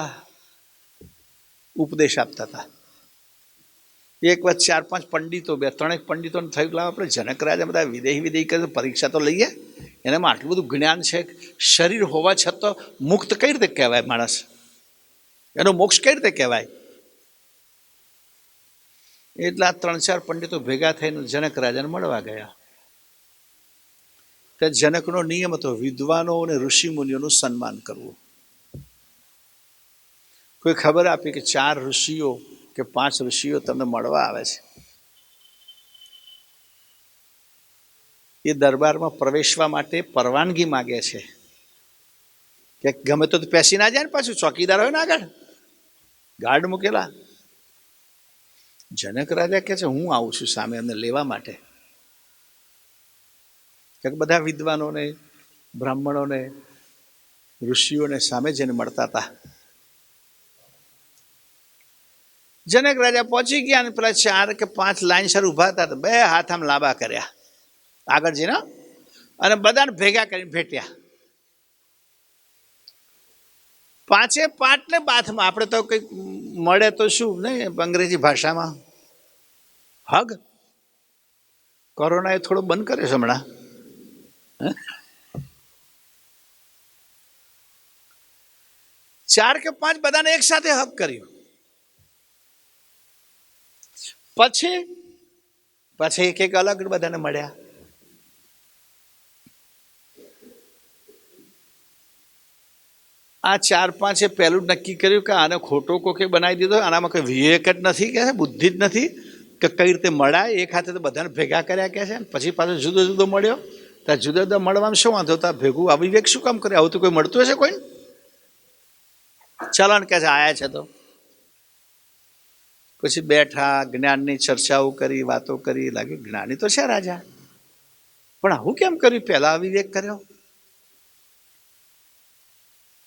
ઉપદેશ આપતા હતા. એક વાર 4-5 પંડિતો, 2-3 પંડિતોને થયું કે આપણે જનક રાજા બધા વિદેહી કરે, પરીક્ષા તો લઈએ, એનામાં આટલું બધું જ્ઞાન છે, શરીર હોવા છતાં મુક્ત કઈ રીતે કહેવાય માણસ, એનો મોક્ષ કઈ રીતે કહેવાય. એટલા 3-4 પંડિતો ભેગા થઈને જનક રાજાને મળવા ગયા. કે જનકનો નિયમ હતો વિદ્વાનો અને ઋષિ મુનિઓનું સન્માન કરવું. કોઈ ખબર આપી કે 4 ઋષિઓ કે 5 ઋષિઓ તમને મળવા આવે છે. એ દરબારમાં પ્રવેશવા માટે પરવાનગી માગે છે કે ગમે તો પેસી ના જાય ને, પાછું ચોકીદાર હોય ને આગળ ગાર્ડ મૂકેલા. જનક રાજા કહે છે હું આવું છું સામે એમને લેવા માટે. કે બધા વિદ્વાનોને, બ્રાહ્મણોને, ઋષિઓને સામે જઈને મળતા હતા. જનક રાજા પહોંચી ગયા અને પેલા 4 કે 5 લાઈનસર ઉભા હતા, 2 હાથ આમ લાંબા કર્યા આગળ જઈને, અને બધાને ભેગા કરીને ભેટ્યા. 5 ને બાથમાં, આપણે તો કંઈક મળે તો શું નહીં અંગ્રેજી ભાષામાં હગ. કોરોનાએ થોડો બંધ કર્યો છે હમણાં. 4 કે 5 બધાને એક સાથે હગ કર્યો. પછી એક અલગ બધાને મળ્યા. આ 4-5 પહેલું નક્કી કર્યું કે આને ખોટો કોકે બનાવી દીધો, આનામાં કોઈ વિવેક જ નથી કે બુદ્ધિ જ નથી કે કઈ રીતે મળાય. એક હાથે તો બધાને ભેગા કર્યા કે છે, પછી પાછો જુદો જુદો મળ્યો. ત્યાં જુદા જુદા મળવામાં શું વાંધો, ત્યાં ભેગું અવિવેક શું કામ કરે? આવું તો કોઈ મળતું હશે કોઈ? ચલણ કે છે આયા છે તો. પછી બેઠા, જ્ઞાનની ચર્ચાઓ કરી, વાતો કરી, લાગ્યું જ્ઞાની તો છે રાજા, પણ આવું કેમ કર્યું, પહેલા અવિવેક કર્યો.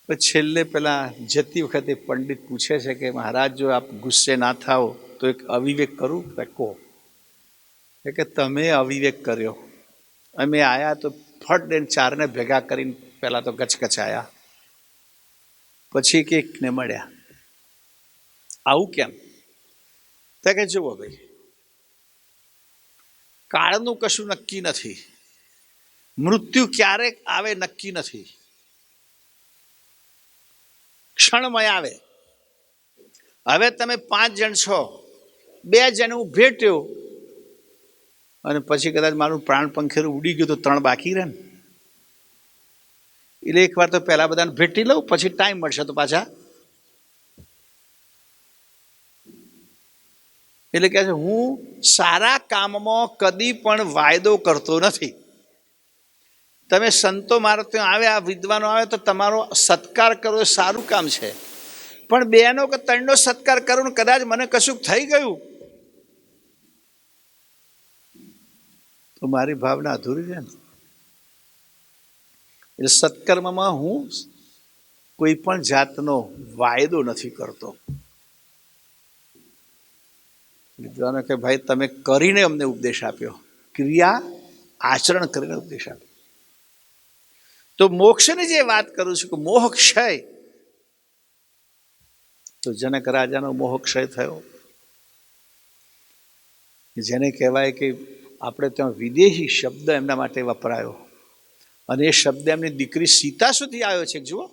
પછી છેલ્લે પેલા જતી વખતે પંડિત પૂછે છે કે મહારાજ જો આપ ગુસ્સે ના થાઓ તો એક અવિવેક કરું કહો. કે તમે અવિવેક કર્યો, અમે આયા તો ફટ દઈને 4ને ભેગા કરીને પહેલા તો ગચગચાયા, પછી એકને મળ્યા. આવું કેમ? તો કે જુઓ ભાઈ, કાળનું કશું નક્કી નથી, મૃત્યુ ક્યારેક આવે નક્કી નથી, ક્ષણમય આવે. હવે તમે 5 જણ છો, 2 જણ હું ભેટ્યો અને પછી કદાચ મારું પ્રાણ પંખેરું ઉડી ગયું તો 3 બાકી રહે ને. એટલે એક વાર તો પહેલા બધાને ભેટી લઉં, પછી ટાઈમ મળશે તો પાછા. એટલે કહે છે હું સારા કામમાં કદી પણ વાયદો કરતો નથી. તમે સંતો મારો ત્યાં આવ્યા, વિદ્વાનો આવે તો તમારો સત્કાર કરવો એ સારું કામ છે, પણ 2નો કે 3નો સત્કાર કરું ને કદાચ મને કશું થઈ ગયું તો મારી ભાવના અધૂરી રહે ને. એટલે સત્કર્મમાં હું કોઈ પણ જાતનો વાયદો નથી કરતો. વિદ્વાનો કે ભાઈ તમે કરીને અમને ઉપદેશ આપ્યો, ક્રિયા આચરણ કરીને ઉપદેશ આપે. તો મોક્ષની જે વાત કરું છું કે મોહ ક્ષય, તો જનક રાજાનો મોહ ક્ષય થયો, જેને કહેવાય કે આપણે ત્યાં વિદેહી શબ્દ એમના માટે વપરાયો, અને એ શબ્દ એમની દીકરી સીતા સુધી આવ્યો છે. જુઓ,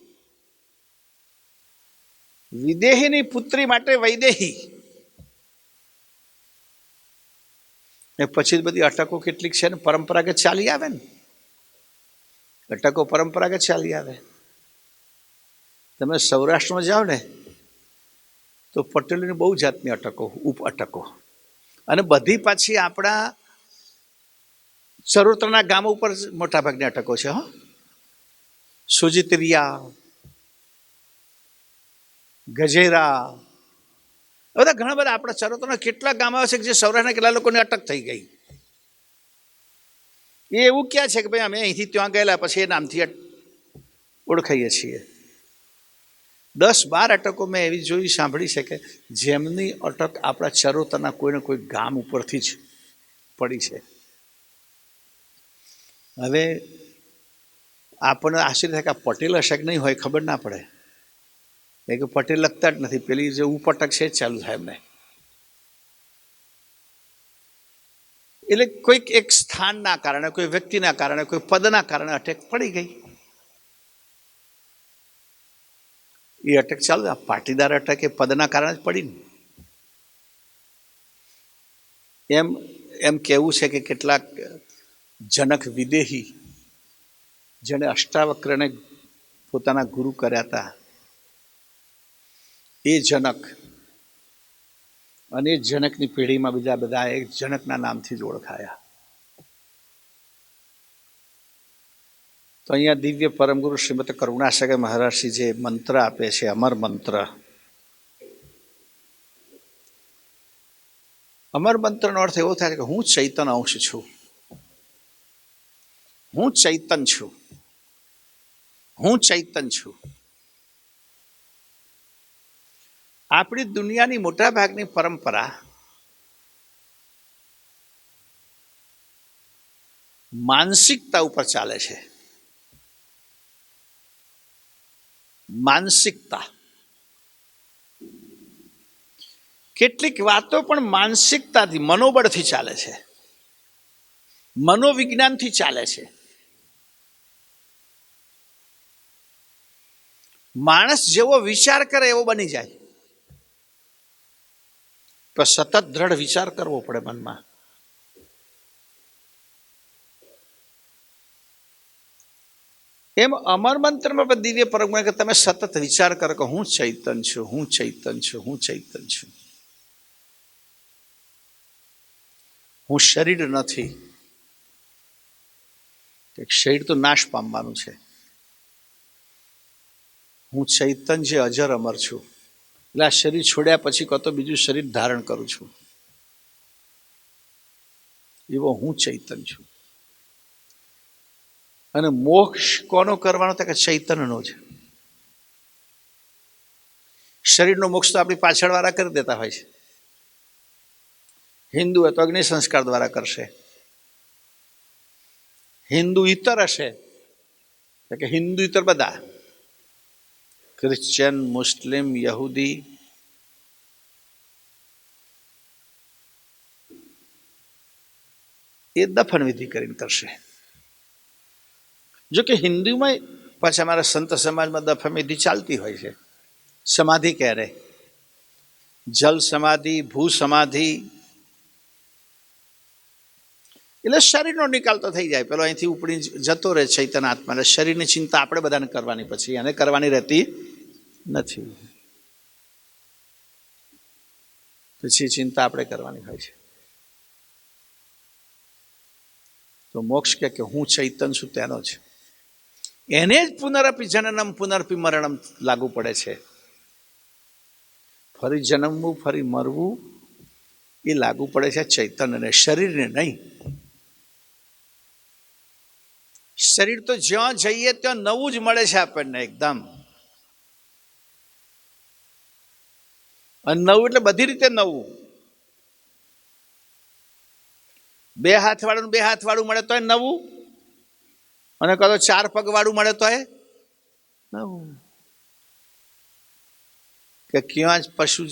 વિદેહીની પુત્રી માટે વૈદેહી. ને પછી બધી અટકો કેટલીક છે ને પરંપરાગત ચાલી આવે ને, અટકો પરંપરાગત ચાલી આવે. તમે સૌરાષ્ટ્રમાં જાઓ ને તો પટેલોની બહુ જાતની અટકો, ઉપ અટકો, અને બધી પાછી આપણા ચરોતરના ગામો ઉપર મોટાભાગની અટકો છે. હો, સુજીત્રિયા, ગજેરા, બધા ઘણા બધા આપણા ચરોતરના કેટલા ગામો છે કે જે સૌરાષ્ટ્રના કેટલા લોકોની અટક થઈ ગઈ. એ એવું ક્યાં છે કે ભાઈ અમે અહીંથી ત્યાં ગયેલા પછી એ નામથી ઓળખાઈએ છીએ. 10-12 અટકો મેં એવી જોઈ સાંભળી છે કે જેમની અટક આપણા ચરોતરના કોઈને કોઈ ગામ ઉપરથી જ પડી છે. હવે આપણને આશ્ચર્ય થાય કે આ પટેલ હશે કે નહીં હોય, ખબર ના પડે. એ કે પટેલ લખતા જ નથી, પેલી જે ઉપટક છે જ ચાલુ થાય એમને. એટલે કોઈક એક સ્થાનના કારણે, કોઈ વ્યક્તિના કારણે, કોઈ પદના કારણે અટક પડી ગઈ. એ અટક ચાલુ, આ પાટીદાર અટક એ પદના કારણે જ પડી ને. એમ કહેવું છે કે કેટલાક જનક વિદેહી જેણે અષ્ટાવક્રને પોતાના ગુરુ કર્યા હતા, એ જનક અને એ જનકની પેઢીમાં બીજા બધા એક જનકના નામથી જ ઓળખાયા. તો અહીંયા દિવ્ય પરમગુરુ શ્રીમદ કરુણાસાગર મહારાજશ્રી જે મંત્ર આપે છે, અમર મંત્ર, અમર મંત્રનો અર્થ એવો થાય કે હું ચૈતન અંશ છું, હું ચૈતન છું, હું ચૈતન છું. આપણી દુનિયાની મોટા ભાગની પરંપરા માનસિકતા ઉપર ચાલે છે. માનસિકતા, કેટલીક વાતો પણ માનસિકતાથી, મનોબળથી ચાલે છે, મનોવિજ્ઞાનથી ચાલે છે. માણસ જેવો વિચાર કરે એવો બની જાય, પણ સતત દ્રઢ વિચાર કરવો પડે મનમાં. એમ અમર મંત્રમાં પણ દિવ્ય પરમ કે તમે સતત વિચાર કરો કે હું ચૈતન છું, હું ચૈતન છું, હું ચૈતન છું. હું શરીર નથી, શરીર તો નાશ પામવાનું છે. હું ચૈતન જે અજર અમર છું, એટલે આ શરીર છોડ્યા પછી કતો બીજું શરીર ધારણ કરું છું, એવો હું ચૈતન છું. અને મોક્ષ કોનો કરવાનો? તો કે ચૈતનનો જ. શરીરનો મોક્ષ તો આપણી પાછળ વાળા કરી દેતા હોય છે. હિન્દુ હોય તો અગ્નિ સંસ્કાર દ્વારા કરશે, હિન્દુ ઇતર હશે તો કે હિન્દુ ઇતર બધા, ક્રિશ્ચિયન, મુસ્લિમ, યહૂદી, એ દફન વિધિ કરીને કરશે. જો કે હિન્દુમાં પાછા અમારા સંત સમાજમાં દફન વિધિ ચાલતી હોય છે. સમાધિ ક્યારે? જલ સમાધિ, ભૂ સમાધિ, એટલે શરીરનો નિકાલ તો થઈ જાય, પેલો અહીંથી ઉપડી જતો રહે ચૈતન આત્મા. એટલે શરીરની ચિંતા આપણે બધાને કરવાની, પછી એને કરવાની રહેતી નથી. પછી ચિંતા આપણે કરવાની હોય છે. તો મોક્ષ કે હું ચૈતન છું તેનો જ, એને જ પુનરપી જનનમ પુનરપી મરણમ લાગુ પડે છે. ફરી જન્મવું, ફરી મરવું એ લાગુ પડે છે ચૈતન્યને, શરીરને નહીં. શરીર તો જ્યાં જઈએ ત્યાં નવું જ મળે છે આપણને એકદમ, અને નવું એટલે બધી રીતે નવું. બે હાથવાળું 2 હાથવાળું મળે તોય નવું, અને કહો 4 પગવાળું મળે તોય નવું. કે ક્યાં જ પશુ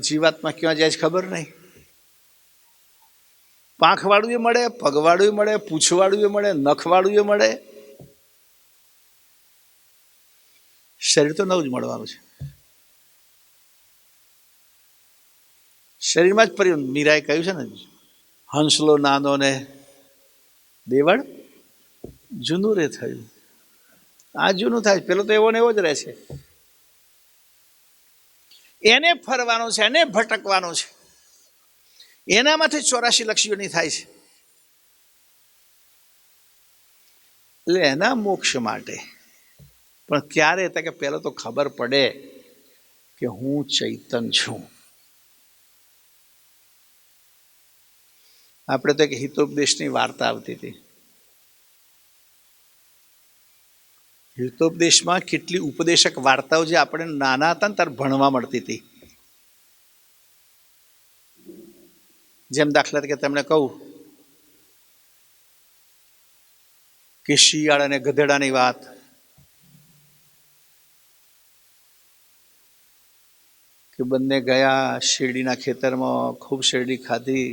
જીવાતમાં ક્યાં જાય ખબર નહીં. પાંખવાળું એ મળે, પગવાળું મળે, પૂંછવાળું એ મળે, નખવાળું એ મળે. શરીર તો નવું જ મળવાનું છે. શરીરમાં જ મીરાએ કહ્યું છે ને, હંસલો નાનો ને દેવળ જૂનું રે થયું. આ જૂનું થાય, પેલો તો એવો ને એવો જ રહે છે. એને ફરવાનો છે, એને ભટકવાનો છે. એનામાંથી 84 લક્ષીઓની થાય છે. એટલે એના મોક્ષ માટે પણ ક્યારે કે પહેલો તો ખબર પડે કે હું ચૈતન છું. આપણે તો એક હિતોપદેશની વાર્તા આવતી હતી. હિતોપદેશમાં કેટલી ઉપદેશક વાર્તાઓ જે આપણે નાના હતા ને ત્યારે ભણવા મળતી હતી. જેમ દાખલા તરીકે તમને કહું કે શિયાળ અને ગધેડાની વાત, કે બંને ગયા શેરડીના ખેતરમાં, ખૂબ શેરડી ખાધી.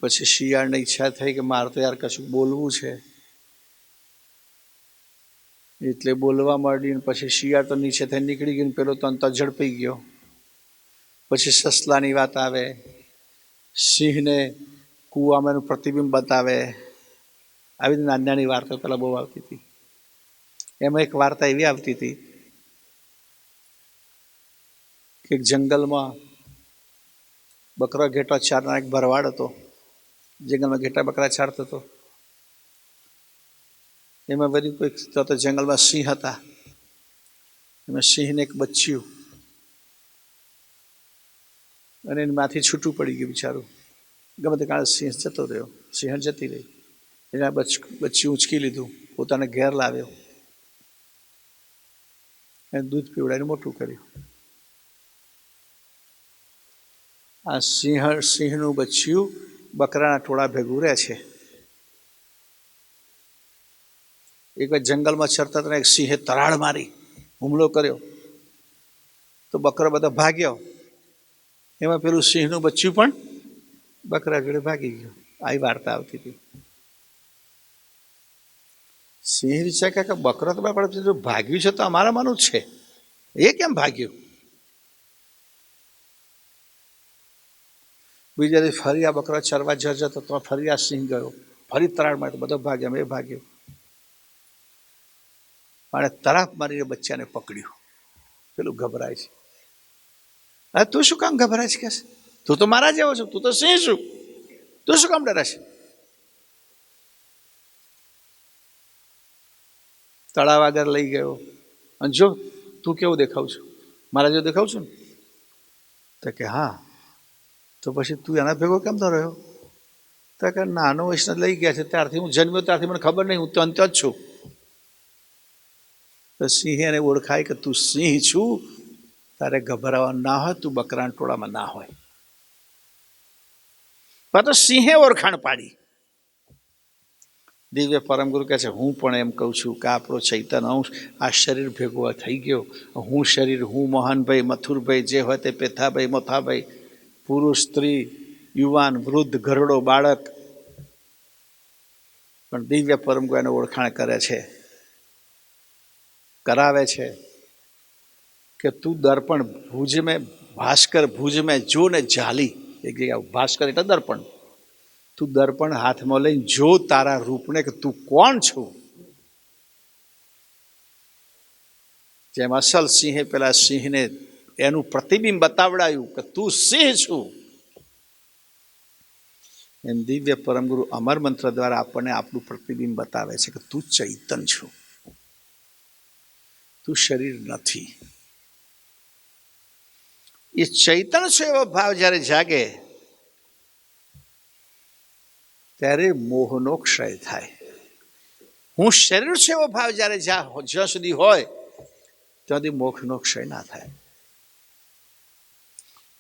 પછી શિયાળને ઈચ્છા થઈ કે મારે તો યાર કશું બોલવું છે, એટલે બોલવા માંડીને પછી શિયાળ તો નીચે થઈ નીકળી ગયું, પેલો તો અંત ઝડપી ગયો. પછી સસલાની વાત આવે, સિંહને કૂવામાં એનું પ્રતિબિંબ બતાવે. આવી નાની નાની વાર્તાઓ પહેલાં બહુ આવતી હતી. એમાં એક વાર્તા એવી આવતી હતી કે એક જંગલમાં બકરો ઘેટો ચારનાર એક ભરવાડ હતો. જંગલમાં ઘેટા બકરા ચારતો હતો. એમાં વળી કોઈક તો જંગલમાં સિંહ હતા. એમાં સિંહને એક બચ્ચું, અને એની માથી છૂટું પડી ગયું બિચારું. ગમે તે કારણે સિંહ જતો રહ્યો, સિંહ જતી રહી. એના બચ્ચું ઉંચકી લીધું, પોતાને ઘેર લાવ્યો, એને દૂધ પીવડાવીને મોટું કર્યું. આ સિંહનું બચ્ચું બકરાના ટોળા ભેગું રહે છે. એક વાર જંગલમાં ચરતા હતા, એક સિંહે તરાડ મારી હુમલો કર્યો, તો બકરો બધો ભાગ્યો. એમાં પેલું સિંહનું બચ્ચું પણ બકરા જોડે ભાગી ગયું. આવી વાર્તા આવતી હતી. સિંહ વિચાર કે બકરો તો ભાગ્યું છે તો અમારામાંનું જ છે, એ કેમ ભાગ્યું? બીજા દિવસ ફરી આ બકરો ચરવા જતો તો ફરી આ સિંહ ગયો, ફરી તરાડ મારી, બધો ભાગ્યો, એ ભાગ્યો. અને તરાપ મારીને બચ્ચાને પકડ્યું. પેલું ગભરાય છે. અરે તું શું કામ ગભરાય છે? કે તું તો મારા જેવો છું, તું તો સિંહ છું, તું શું કામ ડરે છે? તળાવ આગળ લઈ ગયો, અને જો તું કેવું દેખાવ છું, મારા જેવું દેખાવ છું ને? તો કે હા. તો પછી તું એના ભેગો કેમ તો રહ્યો? તો કે નાનો વયસને લઈ ગયા છે, ત્યારથી હું જન્મ્યો ત્યારથી મને ખબર નહીં, હું તો અંત જ છું. તો સિંહે એને ઓળખાય કે તું સિંહ છું, તારે ગભરાવા ના હોય, તું બકરાના ટોળામાં ના હોય. તો સિંહે ઓળખાણ પાડી. દિવ્ય પરમગુરુ કહે છે, હું પણ એમ કહું છું કે આપણો ચૈતન અંશ આ શરીર ભેગો થઈ ગયો. હું શરીર, હું મોહનભાઈ, મથુરભાઈ, જે હોય તે, પેથાભાઈ, મોથાભાઈ, પુરુષ, સ્ત્રી, યુવાન, વૃદ્ધ, ઘરડો, બાળક. પણ દિવ્ય પરમગુરુ એને ઓળખાણ કરે છે, કરાવે છે કે તું દર્પણ ભુજ મેં, ભાસ્કર ભુજ મેં જો ને જાલી. એક જગ્યા ભાસ્કર એટલે દર્પણ. તું દર્પણ હાથમાં લઈને જો તારા રૂપને કે તું કોણ છું. જેમ અસલ સિંહે પેલા સિંહને એનું પ્રતિબિંબ બતાવડાયું કે તું સિંહ છું, એમ દિવ્ય પરમગુરુ અમર મંત્ર દ્વારા આપણને આપણું પ્રતિબિંબ બતાવે છે કે તું ચૈતન છું, તું શરીર નથી. એ ચૈતન છે એવો ભાવ જ્યારે જાગે ત્યારે મોહનો ક્ષય થાય. હું શરીર છે એવો ભાવ જ્યારે જ્યાં સુધી હોય ત્યાં સુધી મોક્ષનો ક્ષય ના થાય.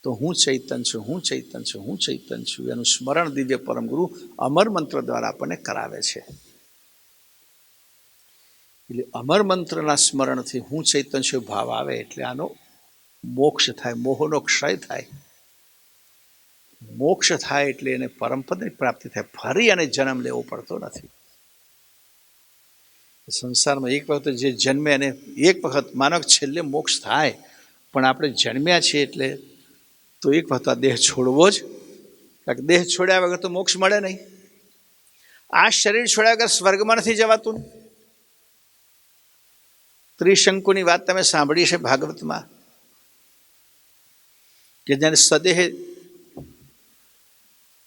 તો તો હું ચૈતન છું, હું ચૈતન છું, હું ચૈતન છું એનું સ્મરણ દિવ્ય પરમ ગુરુ અમર મંત્ર દ્વારા આપણને કરાવે છે. એટલે અમર મંત્રના સ્મરણથી હું ચૈતન છું ભાવ આવે એટલે આનો મોક્ષ થાય, મોહનો ક્ષય થાય. મોક્ષ થાય એટલે એને પરમપદની પ્રાપ્તિ થાય, ફરી અને જન્મ લેવો પડતો નથી. સંસારમાં એક વખત જે જન્મે અને એક વખત માનો છેલ્લે મોક્ષ થાય, પણ આપણે જન્મ્યા છીએ એટલે તો એક વખત આ દેહ છોડવો જ, કારણ કે દેહ છોડ્યા વગર તો મોક્ષ મળે નહીં. આ શરીર છોડ્યા વગર સ્વર્ગમાં નથી જવાતું. ત્રિશંકુની વાત તમે સાંભળી છે ભાગવતમાં, કે જ્યારે સદેહ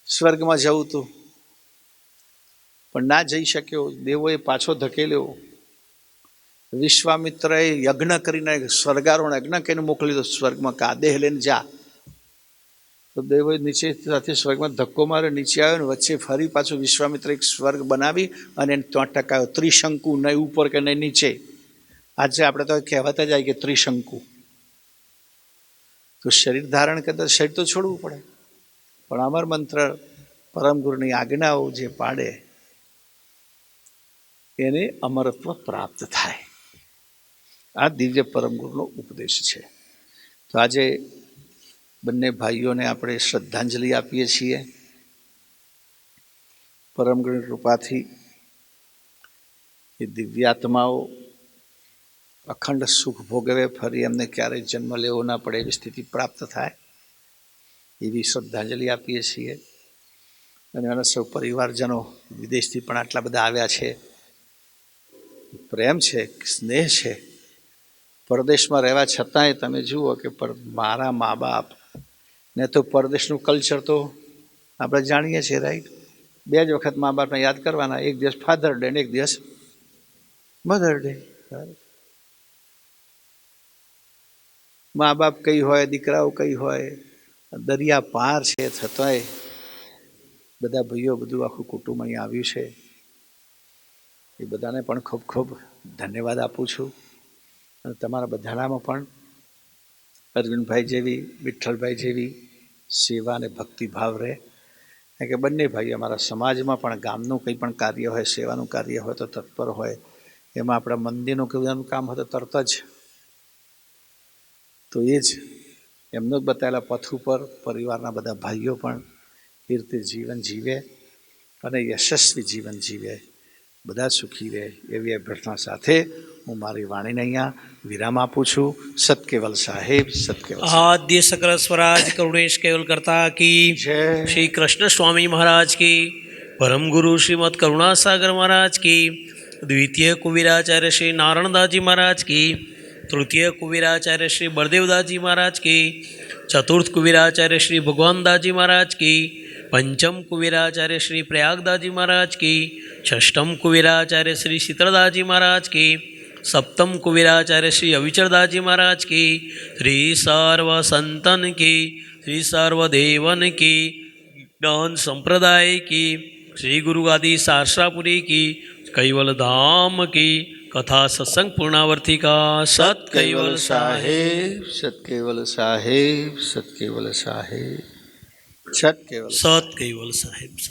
સ્વર્ગમાં જવું હતું પણ ના જઈ શક્યો, દેવોએ પાછો ધકેલ્યો. વિશ્વામિત્રએ યજ્ઞ કરીને સ્વર્ગારોહણ યજ્ઞ કરીને મોકલી દીધો સ્વર્ગમાં, કે આ દેહ લઈને જા. તો દેવોએ નીચે સાથે સ્વર્ગમાં ધક્કો માર્યો, નીચે આવ્યો ને વચ્ચે ફરી પાછું વિશ્વામિત્ર એક સ્વર્ગ બનાવી અને એને ત્યાં ટકાયો. ત્રિશંકુ, નહીં ઉપર કે નહીં નીચે. આજે આપણે તો કહેવત જ આવી કે ત્રિશંકુ. તો શરીર ધારણ કરતા શરીર તો છોડવું પડે, પણ અમર મંત્ર પરમ ગુરુની આજ્ઞાઓ જે પાડે એને અમરત્વ પ્રાપ્ત થાય. આ દિવ્ય પરમ ગુરુનો ઉપદેશ છે. તો આજે બંને ભાઈઓને આપણે શ્રદ્ધાંજલિ આપીએ છીએ. પરમ ગુરુની કૃપાથી એ દિવ્યાત્માઓ અખંડ સુખ ભોગવે, ફરી એમને ક્યારેય જન્મ લેવો ના પડે એવી સ્થિતિ પ્રાપ્ત થાય એવી શ્રદ્ધાંજલિ આપીએ છીએ. અને એના સૌ પરિવારજનો વિદેશથી પણ આટલા બધા આવ્યા છે. પ્રેમ છે, સ્નેહ છે. પરદેશમાં રહેવા છતાંય તમે જુઓ કે મારા મા બાપ ને તો પરદેશનું કલ્ચર તો આપણે જાણીએ છીએ, રાઈટ? 2 જ વખત મા બાપને યાદ કરવાના, એક દિવસ ફાધર ડે ને એક દિવસ મધર ડે. મા બાપ કઈ હોય, દીકરાઓ કઈ હોય, દરિયા પાર છે, છતાંય બધા ભાઈઓ, બધું આખું કુટુંબ અહીં આવ્યું છે. એ બધાને પણ ખૂબ ખૂબ ધન્યવાદ આપું છું. અને તમારા બધાનામાં પણ અરવિંદભાઈ જેવી, વિઠ્ઠલભાઈ જેવી સેવા અને ભક્તિભાવ રહે. કારણ કે બંને ભાઈ અમારા સમાજમાં પણ ગામનું કંઈ પણ કાર્ય હોય, સેવાનું કાર્ય હોય તો તત્પર હોય. એમાં આપણા મંદિરનું કે બધાનું કામ હોય તો તરત જ. તો એ જ એમનો જ બતાવેલા પથ ઉપર પરિવારના બધા ભાઈઓ પણ એ રીતે જીવન જીવે અને યશસ્વી જીવન જીવે, બધા સુખી રહે એવી અભ્યર્થના સાથે હું મારી વાણીને અહીંયા વિરામ આપું છું. સત કેવલ સાહેબ, સત કેવલ સાહેબ. आद्य सकल स्वराज करुणेश केवल करता की जय. श्री कृष्ण स्वामी महाराज की, परम गुरु श्रीमद करुणा सागर महाराज की, द्वितीय कुबीराचार्य श्री नारायणदास जी महाराज की, तृतीय कुबीराचार्य श्री बलदेवदास जी महाराज की, चतुर्थ कुबीराचार्य श्री भगवानदास जी महाराज की, पंचम कुबीराचार्य श्री प्रयागदास जी महाराज की, षष्ठम कुबीराचार्य श्री शीतलदास जी महाराज की, सप्तम कुबीराचार्य श्री अविचरदास जी महाराज की, श्री सर्व संतन की, श्री सर्वदेवन की, ज्ञान संप्रदाय की, श्री गुरु गादी शास्त्रापुरी की, कैवल धाम की कथा सत्संग पूर्णावर्ती का सत कैवल साहेब, सत केवल साहेब, सत केवल साहेब, सत केवल सत कैवल साहेब.